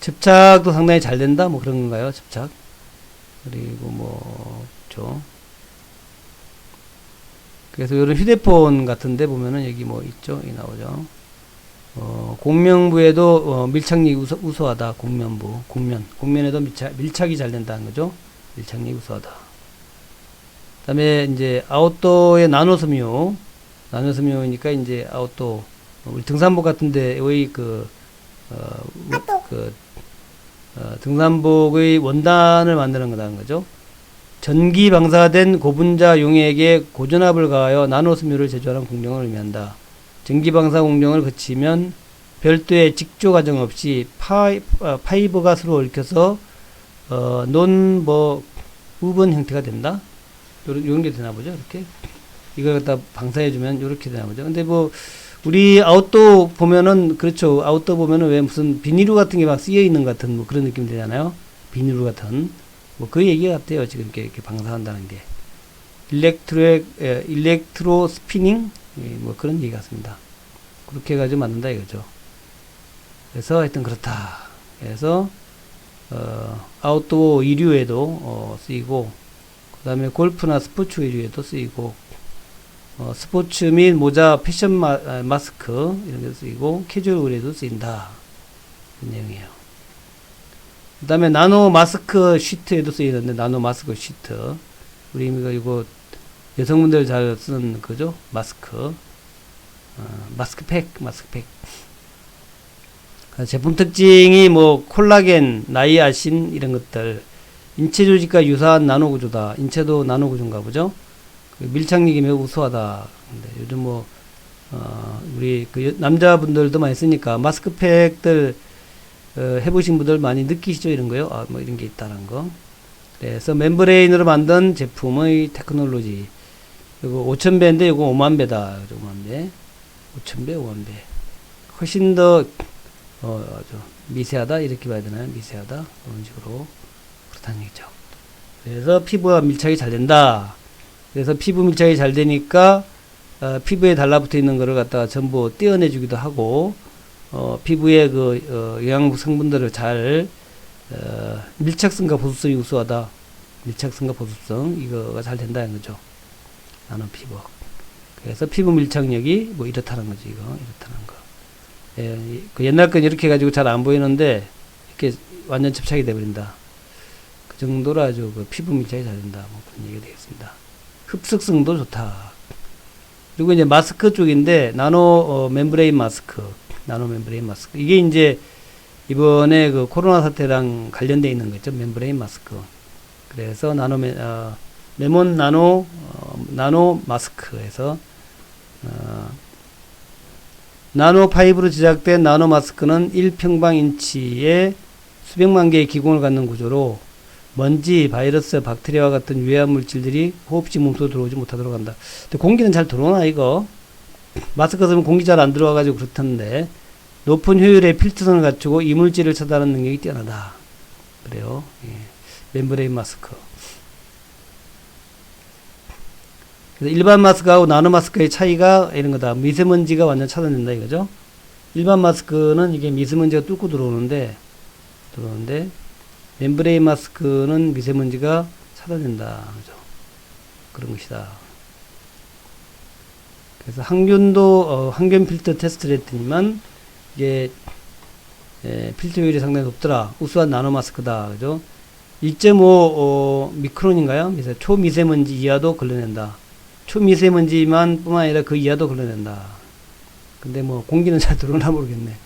접착도 상당히 잘 된다. 뭐 그런 건가요? 접착. 그리고 뭐 그렇죠. 그래서 이런 휴대폰 같은데 보면은 여기 뭐 있죠? 여기 나오죠. 곡면부에도 밀착력이 우수하다. 곡면부, 곡면에도 밀착이 잘 된다는 거죠. 밀착력이 우수하다. 그다음에 이제 아웃도어의 나노섬유니까 이제 아웃도어, 우리 등산복 같은데 의 등산복의 원단을 만드는 거라는 거죠. 전기 방사된 고분자 용액에 고전압을 가하여 나노섬유를 제조하는 공정을 의미한다. 전기 방사 공정을 거치면 별도의 직조 과정 없이 파이버가 서로 얽혀서 우번 형태가 된다. 요런 게 되나 보죠. 이렇게 이걸 갖다 방사해주면 요렇게 되나 보죠. 근데 뭐 우리 아웃도어 보면은, 그렇죠. 아웃도어 보면은 왜 무슨 비닐루 같은 게 막 쓰여 있는 것 같은 뭐 그런 느낌 되잖아요. 비닐루 같은 뭐 그 얘기 같아요. 지금 이렇게 방사한다는 게 일렉트로 스피닝, 뭐 그런 얘기 같습니다. 그렇게 해가지고 만든다 이거죠. 그래서 하여튼 그렇다. 그래서 아웃도어 의류에도 쓰이고, 그 다음에 골프나 스포츠 의류에도 쓰이고, 스포츠 및 모자, 패션 마스크 이런 데도 쓰이고, 캐주얼 의류에도 쓰인다. 그런 내용이에요. 그 다음에 나노 마스크 시트에도 쓰이는데, 나노 마스크 시트, 우리 이거 여성분들 잘 쓰는 거죠. 마스크, 마스크팩. 제품 특징이 뭐 콜라겐, 나이아신 이런 것들, 인체 조직과 유사한 나노 구조다. 인체도 나노 구조인가 보죠. 밀착력이 매우 우수하다. 근데 요즘 뭐 우리 남자분들도 많이 쓰니까 마스크팩들 해보신 분들 많이 느끼시죠, 이런 거요. 뭐 이런 게 있다는 거. 그래서 멤브레인으로 만든 제품의 테크놀로지. 이거 5000배인데 이거 5만배다. 5만배. 5000배, 5만배. 훨씬 더 미세하다 이렇게 봐야 되나요? 미세하다 이런 식으로 그렇다는 얘기죠. 그래서 피부와 밀착이 잘 된다. 그래서 피부 밀착이 잘 되니까 피부에 달라붙어 있는 거를 갖다가 전부 떼어내주기도 하고, 피부의 영양분 성분들을 잘 밀착성과 보습성이 우수하다. 밀착성과 보습성 이거가 잘 된다는 거죠. 나노 피부. 그래서 피부 밀착력이 뭐 이렇다는 거죠. 이렇다는 거. 그 옛날 건 이렇게 해가지고 잘 안 보이는데 이렇게 완전 접착이 돼버린다. 그 정도로 아주 피부 밀착이 잘 된다. 뭐 그런 얘기가 되겠습니다. 흡수성도 좋다. 그리고 이제 마스크 쪽인데 나노 멤브레인 마스크, 이게 이제 이번에 그 코로나 사태랑 관련되어 있는 거죠. 멤브레인 마스크. 그래서 메몬 나노 마스크에서 나노5로 제작된 나노 마스크는 1평방인치에 수백만 개의 기공을 갖는 구조로 먼지, 바이러스, 박테리아와 같은 유해한 물질들이 호흡기 몸속으로 들어오지 못하도록 한다. 근데 공기는 잘 들어오나 이거? 마스크 쓰면 공기 잘 안 들어와가지고 그렇던데 높은 효율의 필터성을 갖추고 이물질을 차단하는 능력이 뛰어나다. 그래요. 예. 멤브레인 마스크. 그래서 일반 마스크하고 나노 마스크의 차이가 이런 거다. 미세먼지가 완전 차단된다 이거죠. 일반 마스크는 이게 미세먼지가 뚫고 들어오는데 멤브레인 마스크는 미세먼지가 차단된다. 그죠? 그런 것이다. 그래서 항균도 항균 필터 테스트를 했더니만 이게 필터 효율이 상당히 높더라. 우수한 나노 마스크다. 그죠? 2.5 미크론인가요? 초미세먼지 이하도 걸러낸다. 초미세먼지만 뿐만 아니라 그 이하도 걸러낸다. 근데 뭐 공기는 잘 들어오나 모르겠네.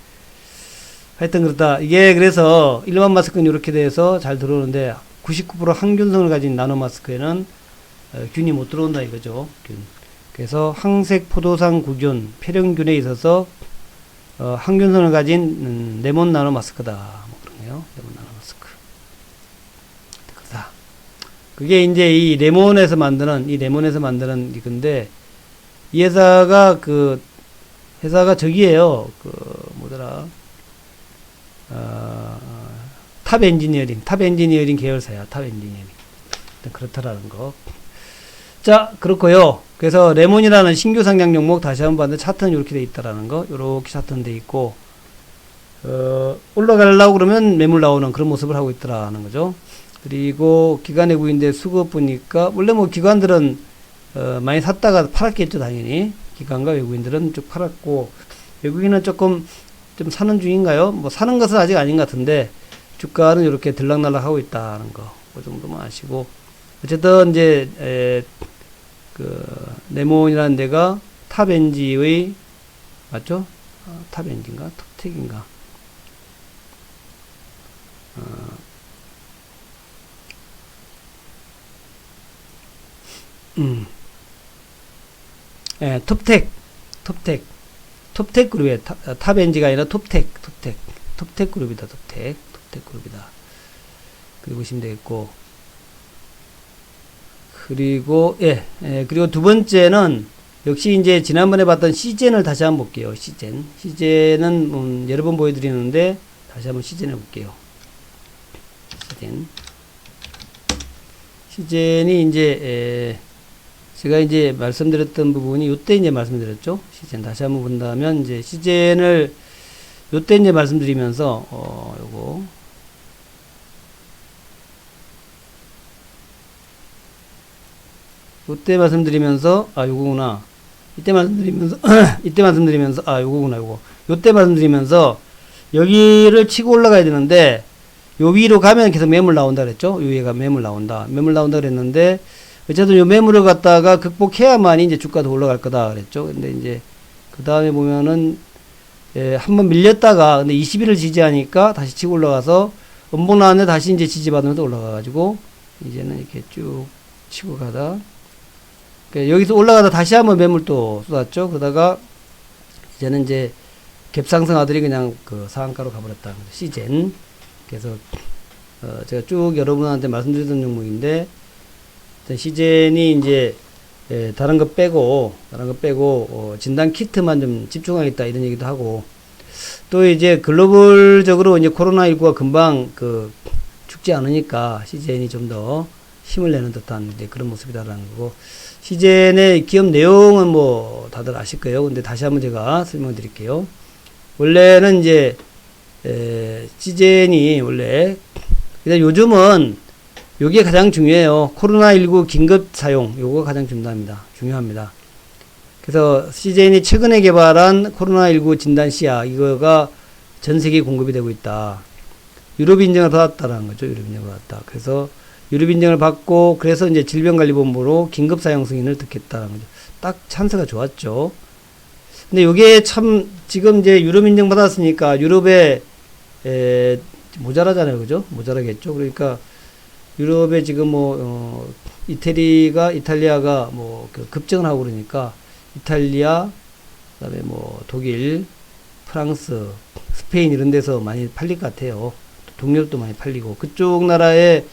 하여튼 그렇다. 이게 그래서 일반 마스크는 이렇게 돼서 잘 들어오는데 99% 항균성을 가진 나노 마스크에는 균이 못 들어온다 이거죠. 균. 그래서 항색 포도상 구균, 폐렴균에 있어서 항균성을 가진 레몬 나노 마스크다. 뭐 그러네요. 레몬 나노 마스크. 그렇다. 그게 이제 이 레몬에서 만드는 이건데 이 회사가 저기에요. 뭐더라? 탑 엔지니어링 계열사야. 탑 엔지니어링. 그렇다라는 거. 자, 그렇고요. 그래서 레몬이라는 신규 상장 종목 다시 한번 봤는데 차트는 이렇게 돼 있다라는 거. 요렇게 차트는 돼 있고 올라가려고 그러면 매물 나오는 그런 모습을 하고 있더라는 거죠. 그리고 기관 외국인들 수급 보니까 원래 뭐 기관들은 많이 샀다가 팔았겠죠, 당연히. 기관과 외국인들은 쭉 팔았고 외국인은 조금 좀 사는 중인가요? 뭐 사는 것은 아직 아닌 것 같은데 주가는 이렇게 들락날락 하고 있다는 거. 그 정도만 아시고 어쨌든 이제 레몬이라는 데가 탑엔지의 맞죠? 탑엔지인가? 톱텍인가? 예, 톱텍 그룹이에요. 탑엔지가 아니라 톱텍 그룹이다. 톱텍 그룹이다. 그리고 보시면 되겠고. 그리고 그리고 두 번째는 역시 이제 지난번에 봤던 시젠을 다시 한번 볼게요. 시젠은 여러 번 보여드리는데 다시 한번 시젠을 볼게요. 시젠이 이제 제가 이제 말씀드렸던 부분이 요때 이제 말씀드렸죠. 시젠 다시 한번 본다면 이제 시젠을 요때 이제 말씀드리면서 요때 말씀드리면서 요거구나. 이때 말씀드리면서 요거구나. 요때 말씀드리면서 여기를 치고 올라가야 되는데 요 위로 가면 계속 매물 나온다 그랬죠. 요 위에가 매물 나온다 그랬는데 어쨌든 요 매물을 갖다가 극복해야만이 이제 주가도 올라갈 거다 그랬죠. 근데 이제 그 다음에 보면은 한번 밀렸다가 근데 20일을 지지하니까 다시 치고 올라가서 음봉 나왔는데 다시 이제 지지받으면서 올라가가지고 이제는 이렇게 쭉 치고 가다 여기서 올라가다 다시 한번 매물 또 쏟았죠. 그러다가 이제는 이제 갭상승아들이 그냥 그 상한가로 가버렸다. 시젠. 그래서 제가 쭉 여러분한테 말씀드렸던 종목인데 시젠이 이제 다른 거 빼고 진단 키트만 좀 집중하겠다 이런 얘기도 하고 또 이제 글로벌적으로 이제 코로나19가 금방 죽지 않으니까 시젠이 좀 더 힘을 내는 듯한 이제 그런 모습이다라는 거고 시젠의 기업 내용은 뭐 다들 아실 거예요. 근데 다시 한번 제가 설명을 드릴게요. 원래는 이제 시젠이 원래 요즘은 요게 가장 중요해요. 코로나19 긴급 사용 요거 가장 중요합니다. 그래서 시젠이 최근에 개발한 코로나19 진단 시약 이거가 전 세계에 공급이 되고 있다. 유럽 인증을 받았다라는 거죠. 유럽 인증을 받았다. 그래서 유럽 인증을 받고 그래서 이제 질병관리본부로 긴급 사용 승인을 듣겠다는 거죠. 딱 찬스가 좋았죠. 근데 요게 참 지금 이제 유럽 인증 받았으니까 유럽에 모자라잖아요. 그죠? 모자라겠죠. 그러니까 유럽에 지금 이탈리아가 급증을 하고 그러니까 이탈리아 그다음에 독일 프랑스, 스페인 이런 데서 많이 팔릴 것 같아요. 동유럽도 많이 팔리고 그쪽 나라에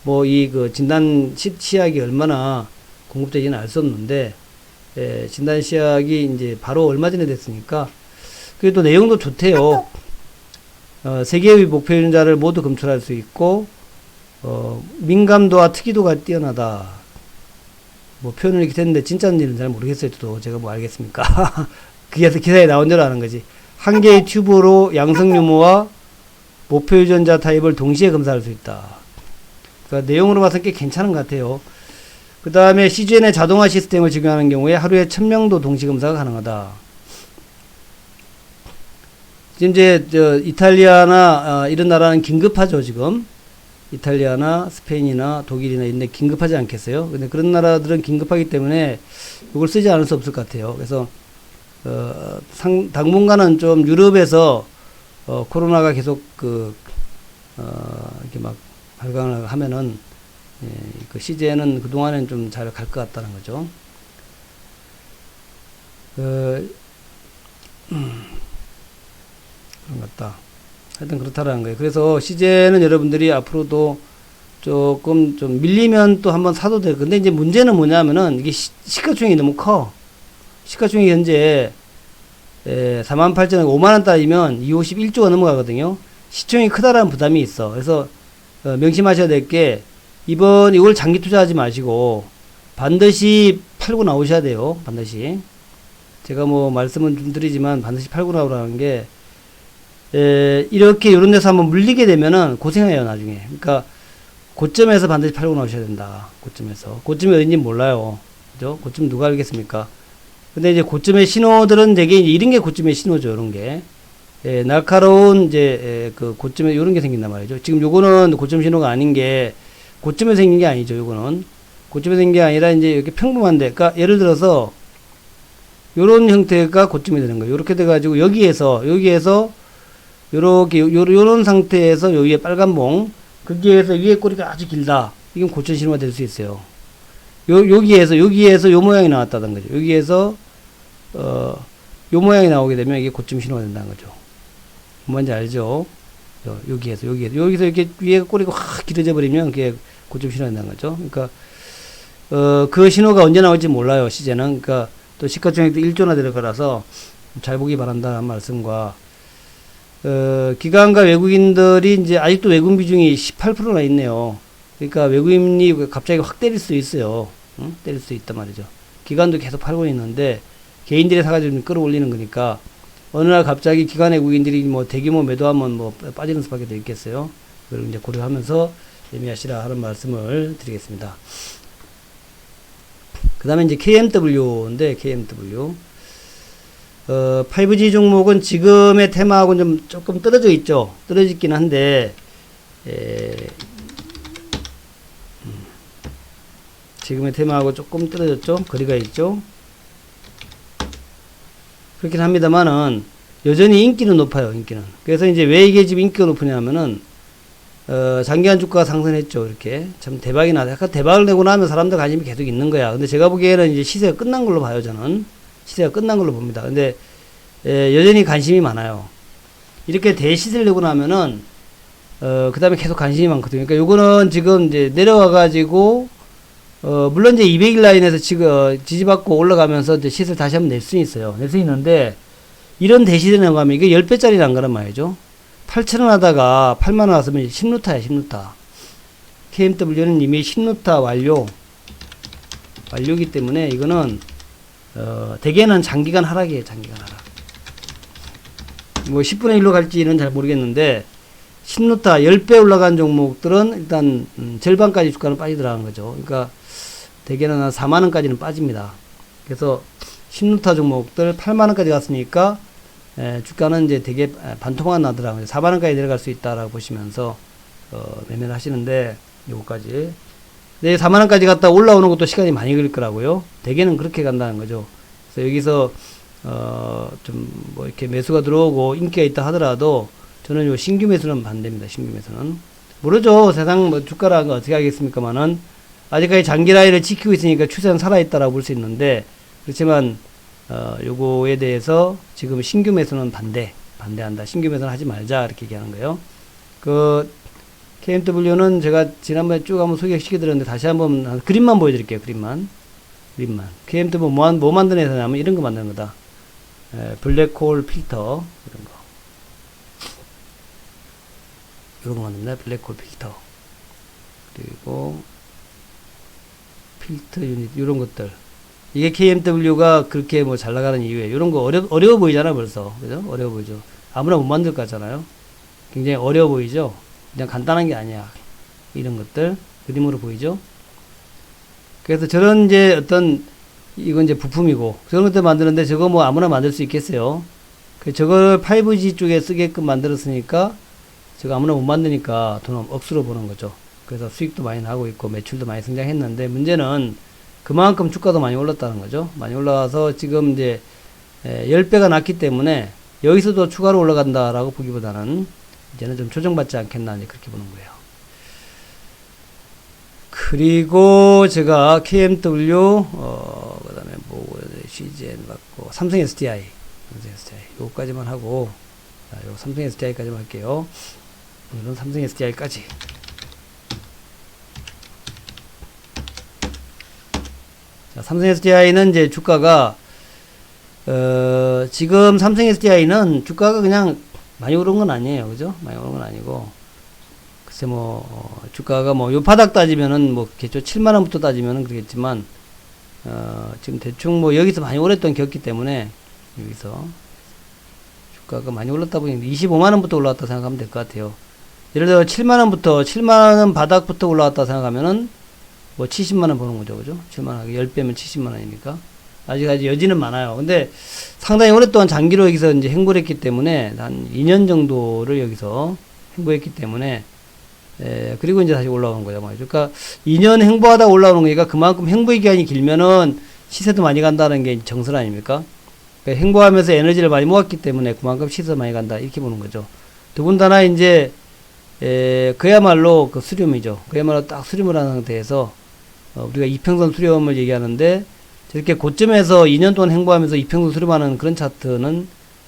뭐 이 그 진단 치약이 얼마나 공급되지는 알 수 없는데 진단 치약이 이제 바로 얼마 전에 됐으니까 그래도 내용도 좋대요. 세계의 목표 유전자를 모두 검출할 수 있고 민감도와 특이도가 뛰어나다. 뭐 표현을 이렇게 됐는데 진짜인지는 잘 모르겠어요. 또 제가 뭐 알겠습니까? 기사에 나온 대로 하는 거지. 한 개의 튜브로 양성 유무와 목표 유전자 타입을 동시에 검사할 수 있다. 그러니까 내용으로 봐서 꽤 괜찮은 것 같아요. 그 다음에 CGN의 자동화 시스템을 적용하는 경우에 하루에 1000명도 동시 검사가 가능하다. 지금 이제 이탈리아나 이런 나라는 긴급하죠. 지금 이탈리아나 스페인이나 독일이나 이런 데 긴급하지 않겠어요? 근데 그런 나라들은 긴급하기 때문에 이걸 쓰지 않을 수 없을 것 같아요. 그래서 당분간은 좀 유럽에서 코로나가 계속 이렇게 막 발광을 하면은 그 CGN은 그동안은 좀 잘 갈 것 같다는 거죠. 그런 것 같다. 하여튼 그렇다라는 거예요. 그래서 CGN은 여러분들이 앞으로도 조금 좀 밀리면 또 한번 사도 돼요. 근데 이제 문제는 뭐냐면은 이게 시가총액이 너무 커. 시가총액이 현재 48,000원, 5만원짜리면 251조가 넘어가거든요. 시총이 크다라는 부담이 있어. 그래서 명심하셔야 될 게 이걸 장기 투자하지 마시고 반드시 팔고 나오셔야 돼요. 반드시. 제가 뭐 말씀은 좀 드리지만 반드시 팔고 나오라는 게 이렇게 이런 데서 한번 물리게 되면은 고생해요 나중에. 그러니까 고점에서 반드시 팔고 나오셔야 된다. 고점이 어딘지 몰라요. 그죠? 고점 누가 알겠습니까? 근데 이제 고점의 신호들은 되게 이런 게 고점의 신호죠. 이런 게 날카로운 이제 그 고점에 이런 게 생긴단 말이죠. 지금 요거는 고점 신호가 아닌 게 고점에 생긴 게 아니죠. 요거는 고점에 생긴 게 아니라 이제 이렇게 평범한데, 그러니까 예를 들어서 요런 형태가 고점이 되는 거예요. 요렇게 돼가지고 여기에서 요렇게 요런 상태에서 요 위에 빨간 봉 거기에서 위에 꼬리가 아주 길다. 이건 고점 신호가 될 수 있어요. 여기에서 요 모양이 나왔다는 거죠. 여기에서 요 모양이 나오게 되면 이게 고점 신호가 된다는 거죠. 뭔지 알죠? 여기에서 이렇게 위에 꼬리가 확 길어져 버리면 그게 고점 신호가 된다는 거죠. 그러니까 그 신호가 언제 나올지 몰라요. 시제는. 그러니까 또 시가총액도 1조나 될 거라서 잘 보기 바란다는 말씀과 기관과 외국인들이 이제 아직도 외국인 비중이 18%나 있네요. 그러니까 외국인이 갑자기 확 때릴 수 있어요. 응? 때릴 수 있단 말이죠. 기관도 계속 팔고 있는데 개인들이 사가지고 좀 끌어올리는 거니까 어느 날 갑자기 기관 외국인들이 뭐 대규모 매도하면 뭐 빠지는 수밖에 더 있겠어요. 그걸 이제 고려하면서 매매하시라 하는 말씀을 드리겠습니다. 그 다음에 이제 KMW인데 KMW 5G 종목은 지금의 테마하고는 좀 조금 떨어져 있죠. 떨어져 있긴 한데 지금의 테마하고 조금 떨어졌죠. 거리가 있죠. 그렇긴 합니다만은 여전히 인기는 높아요. 인기는. 그래서 이제 왜 이게 지금 인기가 높으냐면은 장기간 주가가 상승했죠. 이렇게 참 대박이 나서 약간 대박을 내고 나면 사람들 관심이 계속 있는 거야. 근데 제가 보기에는 이제 시세가 끝난 걸로 봐요. 저는 시세가 끝난 걸로 봅니다. 근데 여전히 관심이 많아요. 이렇게 대시세를 내고 나면은 그 다음에 계속 관심이 많거든요. 그러니까 요거는 지금 이제 내려와 가지고 물론 이제 200일 라인에서 지금 지지받고 올라가면서 이제 시세를 다시 한번 낼 수 있어요. 낼 수 있는데 이런 대시세 나가면 이게 10배짜리 난 거란 말이죠. 8,000원 하다가 8만원 왔으면 10루타야 10루타. KMW는 이미 10루타 완료기 때문에 이거는 대개는 장기간 하락이에요. 장기간 하락. 뭐 10분의 1로 갈지는 잘 모르겠는데 10루타 10배 올라간 종목들은 일단 절반까지 주가는 빠지더라는 거죠. 그러니까 대개는 한 4만원까지는 빠집니다. 그래서 10루타 종목들 8만원까지 갔으니까 주가는 이제 되게 반토막 나더라고요. 4만원까지 내려갈 수 있다라고 보시면서 매매를 하시는데 요거까지. 네, 4만원까지 갔다 올라오는 것도 시간이 많이 걸릴 거라고요. 대개는 그렇게 간다는 거죠. 그래서 여기서 좀 뭐 이렇게 매수가 들어오고 인기가 있다 하더라도 저는 요 신규 매수는 반대입니다. 신규 매수는. 모르죠. 세상 뭐 주가라는 거 어떻게 하겠습니까만은 아직까지 장기 라인을 지키고 있으니까 추세는 살아있다라고 볼 수 있는데 그렇지만 요거에 대해서 지금 신규 매수는 반대한다. 신규 매수는 하지 말자. 이렇게 얘기하는 거예요. 그, KMW는 제가 지난번에 쭉 한번 소개시켜드렸는데 다시 한번 그림만 보여드릴게요. 그림만. KMW 뭐 만드는 회사냐면 이런 거 만드는 거다. 블랙홀 필터. 이런 거. 이런 거 만듭니다. 블랙홀 필터. 그리고 필터 유닛. 이런 것들. 이게 KMW가 그렇게 뭐 잘 나가는 이유에 이런 거 어려워 보이잖아 벌써. 그죠? 어려워 보이죠. 아무나 못 만들 것 같잖아요. 굉장히 어려워 보이죠? 그냥 간단한 게 아니야. 이런 것들. 그림으로 보이죠? 그래서 저런 이제 이건 이제 부품이고, 저런 것들 만드는데 저거 뭐 아무나 만들 수 있겠어요? 저걸 5G 쪽에 쓰게끔 만들었으니까, 저거 아무나 못 만드니까 돈 억수로 버는 거죠. 그래서 수익도 많이 나고 있고, 매출도 많이 성장했는데, 문제는 그만큼 주가도 많이 올랐다는 거죠. 많이 올라와서 지금 이제 10배가 났기 때문에 여기서도 추가로 올라간다라고 보기보다는 이제는 좀 조정받지 않겠나, 이제 그렇게 보는 거예요. 그리고 제가 KMW, 그 다음에 뭐, CGN 받고, 삼성 SDI. 요거까지만 하고, 자, 요 삼성 SDI까지만 할게요. 오늘은 삼성 SDI까지. 자, 삼성 SDI는 이제 주가가, 지금 삼성 SDI는 주가가 그냥 많이 오른 건 아니에요. 그죠? 많이 오른 건 아니고. 글쎄 주가가 요 바닥 따지면은 개초 7만원부터 따지면은 그러겠지만, 지금 대충 여기서 많이 오랫동안 겪기 때문에, 여기서 주가가 많이 올랐다 보니 25만원부터 올라왔다 생각하면 될 것 같아요. 예를 들어 7만원 바닥부터 올라왔다 생각하면은 70만원 버는 거죠. 그죠? 7만원, 10배면 70만원이니까. 아직 여지는 많아요. 근데 상당히 오랫동안 장기로 여기서 이제 행보를 했기 때문에, 한 2년 정도를 여기서 행보했기 때문에, 그리고 이제 다시 올라오는 거죠. 그러니까 2년 행보하다 올라오는 거니까 그만큼 행보의 기간이 길면은 시세도 많이 간다는 게 정설 아닙니까? 그러니까 행보하면서 에너지를 많이 모았기 때문에 그만큼 시세도 많이 간다. 이렇게 보는 거죠. 더군다나 이제, 그야말로 그 수렴이죠. 그야말로 딱 수렴을 하는 상태에서, 우리가 이평선 수렴을 얘기하는데, 저렇게 고점에서 2년 동안 행보하면서 이평선 수렴하는 그런 차트는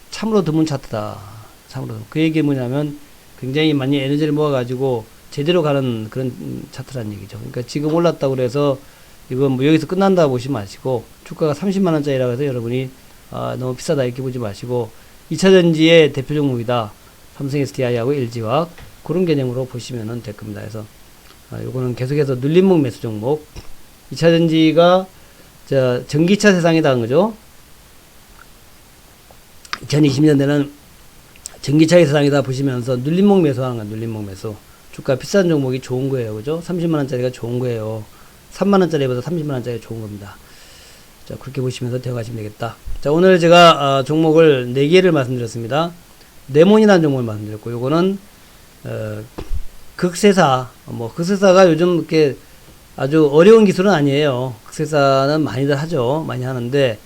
참으로 드문 차트다. 참으로. 그 얘기 뭐냐면, 굉장히 많이 에너지를 모아가지고, 제대로 가는 그런 차트라는 얘기죠. 그러니까 지금 올랐다고 그래서 이건 여기서 끝난다 보시지 마시고, 주가가 30만원짜리라고 해서 여러분이 너무 비싸다 이렇게 보지 마시고, 2차전지의 대표 종목이다. 삼성 SDI하고 LG화학 그런 개념으로 보시면 될 겁니다. 그래서 요거는 계속해서 눌림목 매수 종목. 2차전지가 전기차 세상이다 그죠? 2020년대는 전기차의 세상이다 보시면서 눌림목 매수하는 거야. 눌림목 매수. 주가 비싼 종목이 좋은 거예요. 그죠? 30만원짜리가 좋은 거예요. 3만원짜리보다 30만원짜리가 좋은 겁니다. 자, 그렇게 보시면서 되어가시면 되겠다. 자, 오늘 제가 종목을 4개를 말씀드렸습니다. 네몬이라는 종목을 말씀드렸고, 요거는 극세사. 극세사가 요즘 이렇게 아주 어려운 기술은 아니에요. 극세사는 많이들 하죠. 많이 하는데,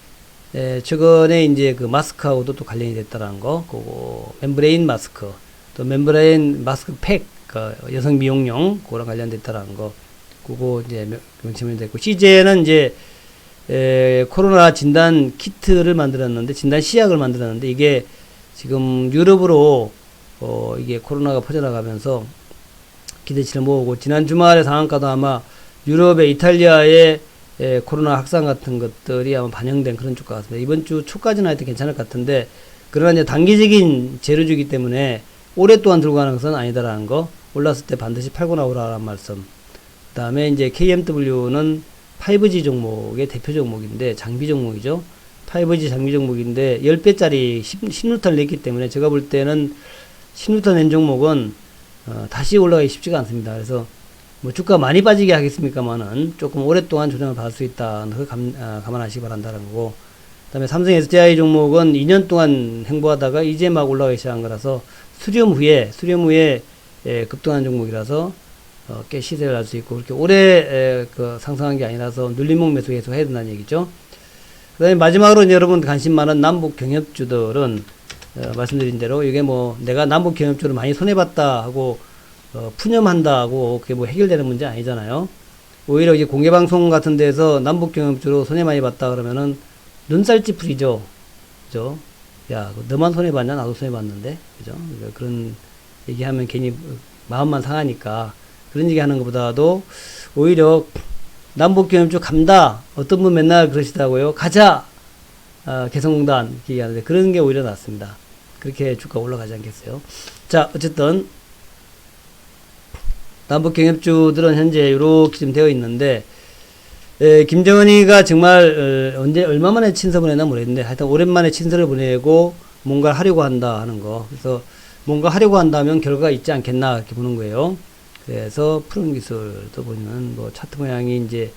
최근에 이제 그 마스크하고도 또 관련이 됐다라는 거, 그거 멤브레인 마스크, 또 멤브레인 마스크 팩, 그 여성 미용용, 그거랑 관련됐다라는 거, 그거 이제 명칭이 됐고, CJ는 이제, 코로나 진단 키트를 만들었는데, 진단 시약을 만들었는데, 이게 지금 유럽으로, 이게 코로나가 퍼져나가면서 기대치를 모으고, 지난 주말에 상한가도 아마 유럽의 이탈리아의 코로나 확산 같은 것들이 아마 반영된 그런 주가 같습니다. 이번 주 초까지는 하여튼 괜찮을 것 같은데, 그러나 이제 단기적인 재료주기 때문에 오랫동안 들고 가는 것은 아니다라는 거, 올랐을 때 반드시 팔고 나오라는 말씀. 그 다음에 이제 KMW는 5G 종목의 대표 종목인데, 장비 종목이죠. 5G 장비 종목인데, 10배짜리 10N을 냈기 때문에, 제가 볼 때는 10N 낸 종목은, 다시 올라가기 쉽지가 않습니다. 그래서, 주가 많이 빠지게 하겠습니까만은, 조금 오랫동안 조정을 받을 수 있다는 걸 감안하시기 바란다는 거고, 그 다음에 삼성 SDI 종목은 2년 동안 행보하다가 이제 막 올라가기 시작한 거라서, 수렴 후에, 급등한 종목이라서, 꽤 시세를 알 수 있고, 그렇게 오래, 상승한 게 아니라서 눌림목 매수 계속 해야 된다는 얘기죠. 그 다음에 마지막으로 이제 여러분 관심 많은 남북 경협주들은, 말씀드린 대로, 이게 내가 남북 경협주를 많이 손해봤다 하고, 푸념한다 하고, 그게 해결되는 문제 아니잖아요. 오히려 이제 공개방송 같은 데서 남북 경협주로 손해 많이 봤다 그러면은, 눈살찌푸리죠. 그죠? 야, 너만 손해봤냐? 나도 손해봤는데. 그죠? 그러니까 그런 얘기하면 괜히 마음만 상하니까 그런 얘기 하는 것보다도 오히려 남북경협조 간다. 어떤 분 맨날 그러시다고요. 가자! 개성공단 이렇게 얘기하는데 그런 게 오히려 낫습니다. 그렇게 주가 올라가지 않겠어요. 자, 어쨌든 남북경협주들은 현재 이렇게 좀 되어 있는데 김정은이가 정말 언제 얼마 만에 친서 보냈나 모르겠는데 하여튼 오랜만에 친서를 보내고 뭔가를 하려고 한다 하는 거. 그래서 뭔가 하려고 한다면 결과가 있지 않겠나 이렇게 보는 거예요. 그래서 푸른 기술도 보면 뭐 차트 모양이 이제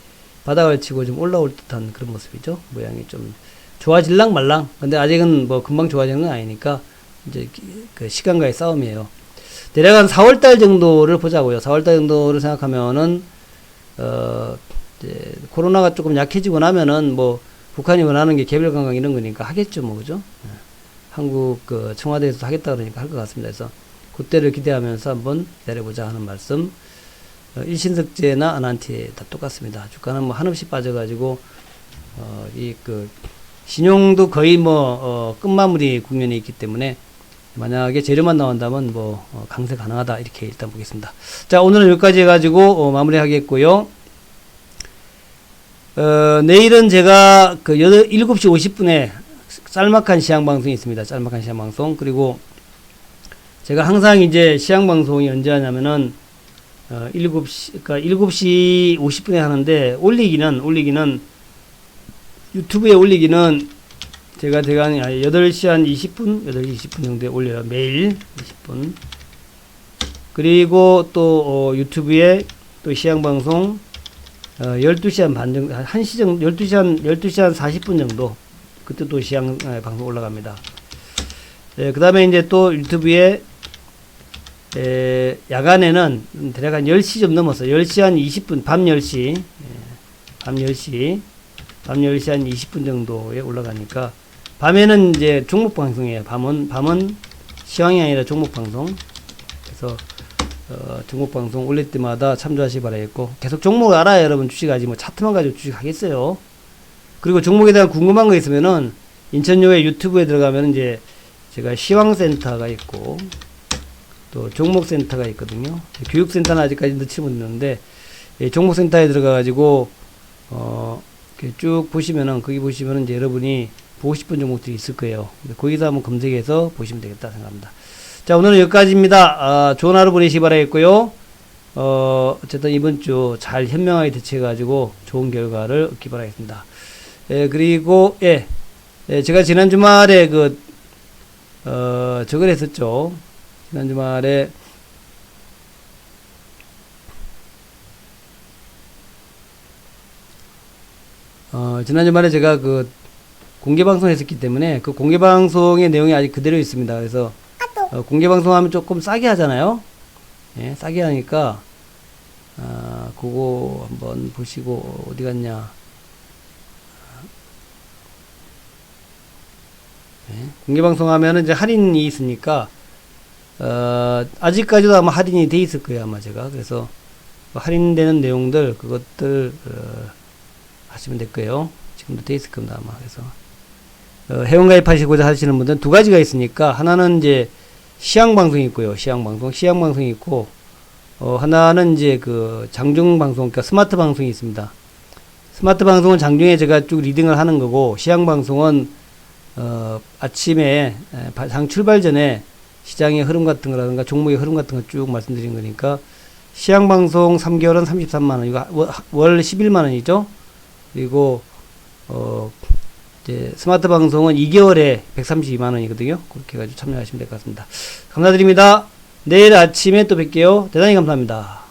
바닥을 치고 좀 올라올 듯한 그런 모습이죠. 모양이 좀 좋아질랑 말랑. 근데 아직은 뭐 금방 좋아지는 건 아니니까 이제 그 시간과의 싸움이에요. 대략 한 4월달 정도를 보자고요. 4월달 정도를 생각하면은 이제 코로나가 조금 약해지고 나면은 뭐 북한이 원하는 게 개별 관광 이런 거니까 하겠죠, 뭐 그죠? 한국 그 청와대에서 하겠다 그러니까 할 것 같습니다. 그래서 그때를 기대하면서 한번 내려보자 하는 말씀. 일신석재나 아난티 다 똑같습니다. 주가는 뭐 한없이 빠져가지고 이 그 신용도 거의 뭐 끝마무리 국면에 있기 때문에 만약에 재료만 나온다면 뭐 강세 가능하다 이렇게 일단 보겠습니다. 자, 오늘은 여기까지 해가지고 마무리하겠고요. 내일은 제가 그 7시 50분에 짤막한 시향방송이 있습니다. 짤막한 시향방송. 그리고 제가 항상 이제 시향방송이 언제 하냐면은 7시, 그러니까 7시 50분에 하는데 올리기는 유튜브에 올리기는 제가 한 8시 한 20분, 8시 20분 정도에 올려요. 매일 20분. 그리고 또 유튜브에 또 시향방송 12시 한 반 정도, 1시 정도, 12시 한 40분 정도. 그때 또 시향 방송 올라갑니다. 그 다음에 이제 또 유튜브에 야간에는 대략 한 10시 좀 넘었어요. 10시 한 20분, 밤 10시, 밤 10시 한 20분 정도에 올라가니까, 밤에는 이제 종목 방송이에요. 밤은 시황이 아니라 종목 방송. 그래서, 종목 방송 올릴 때마다 참조하시기 바라겠고, 계속 종목을 알아야 여러분 주식하지, 뭐 차트만 가지고 주식 하겠어요. 그리고 종목에 대한 궁금한 거 있으면은, 인천요의 유튜브에 들어가면 이제 제가 시황센터가 있고, 또 종목센터가 있거든요. 교육센터는 아직까지 넣지 못했는데 종목센터에 들어가가지고 이렇게 쭉 보시면은 거기 보시면은 이제 여러분이 보고 싶은 종목들이 있을 거예요. 거기서 한번 검색해서 보시면 되겠다 생각합니다. 자, 오늘은 여기까지입니다. 좋은 하루 보내시기 바라겠고요. 어쨌든 이번 주 잘 현명하게 대처해가지고 좋은 결과를 얻기 바라겠습니다. 그리고 제가 지난 주말에 저걸 했었죠. 지난 주말에 제가 그 공개 방송 했었기 때문에 그 공개 방송의 내용이 아직 그대로 있습니다. 그래서 공개 방송 하면 조금 싸게 하잖아요. 예, 싸게 하니까 그거 한번 보시고 어디 갔냐. 예, 공개 방송 하면은 이제 할인이 있으니까 아직까지도 아마 할인이 돼 있을 거예요, 아마 제가. 그래서 할인되는 내용들, 그것들, 하시면 될 거예요. 지금도 돼 있을 겁니다, 아마. 그래서, 회원가입하시고자 하시는 분들은 두 가지가 있으니까, 하나는 이제 시향방송이 있고요, 시향방송이 있고, 하나는 이제 그 장중방송, 그러니까 스마트 방송이 있습니다. 스마트 방송은 장중에 제가 쭉 리딩을 하는 거고, 시향방송은, 아침에, 장 출발 전에 시장의 흐름 같은 거라든가 종목의 흐름 같은 거 쭉 말씀드린 거니까 시향방송 3개월은 33만원, 이거 월 11만원이죠. 그리고 이제 스마트 방송은 2개월에 132만원이거든요. 그렇게 해가지고 참여하시면 될 것 같습니다. 감사드립니다. 내일 아침에 또 뵐게요. 대단히 감사합니다.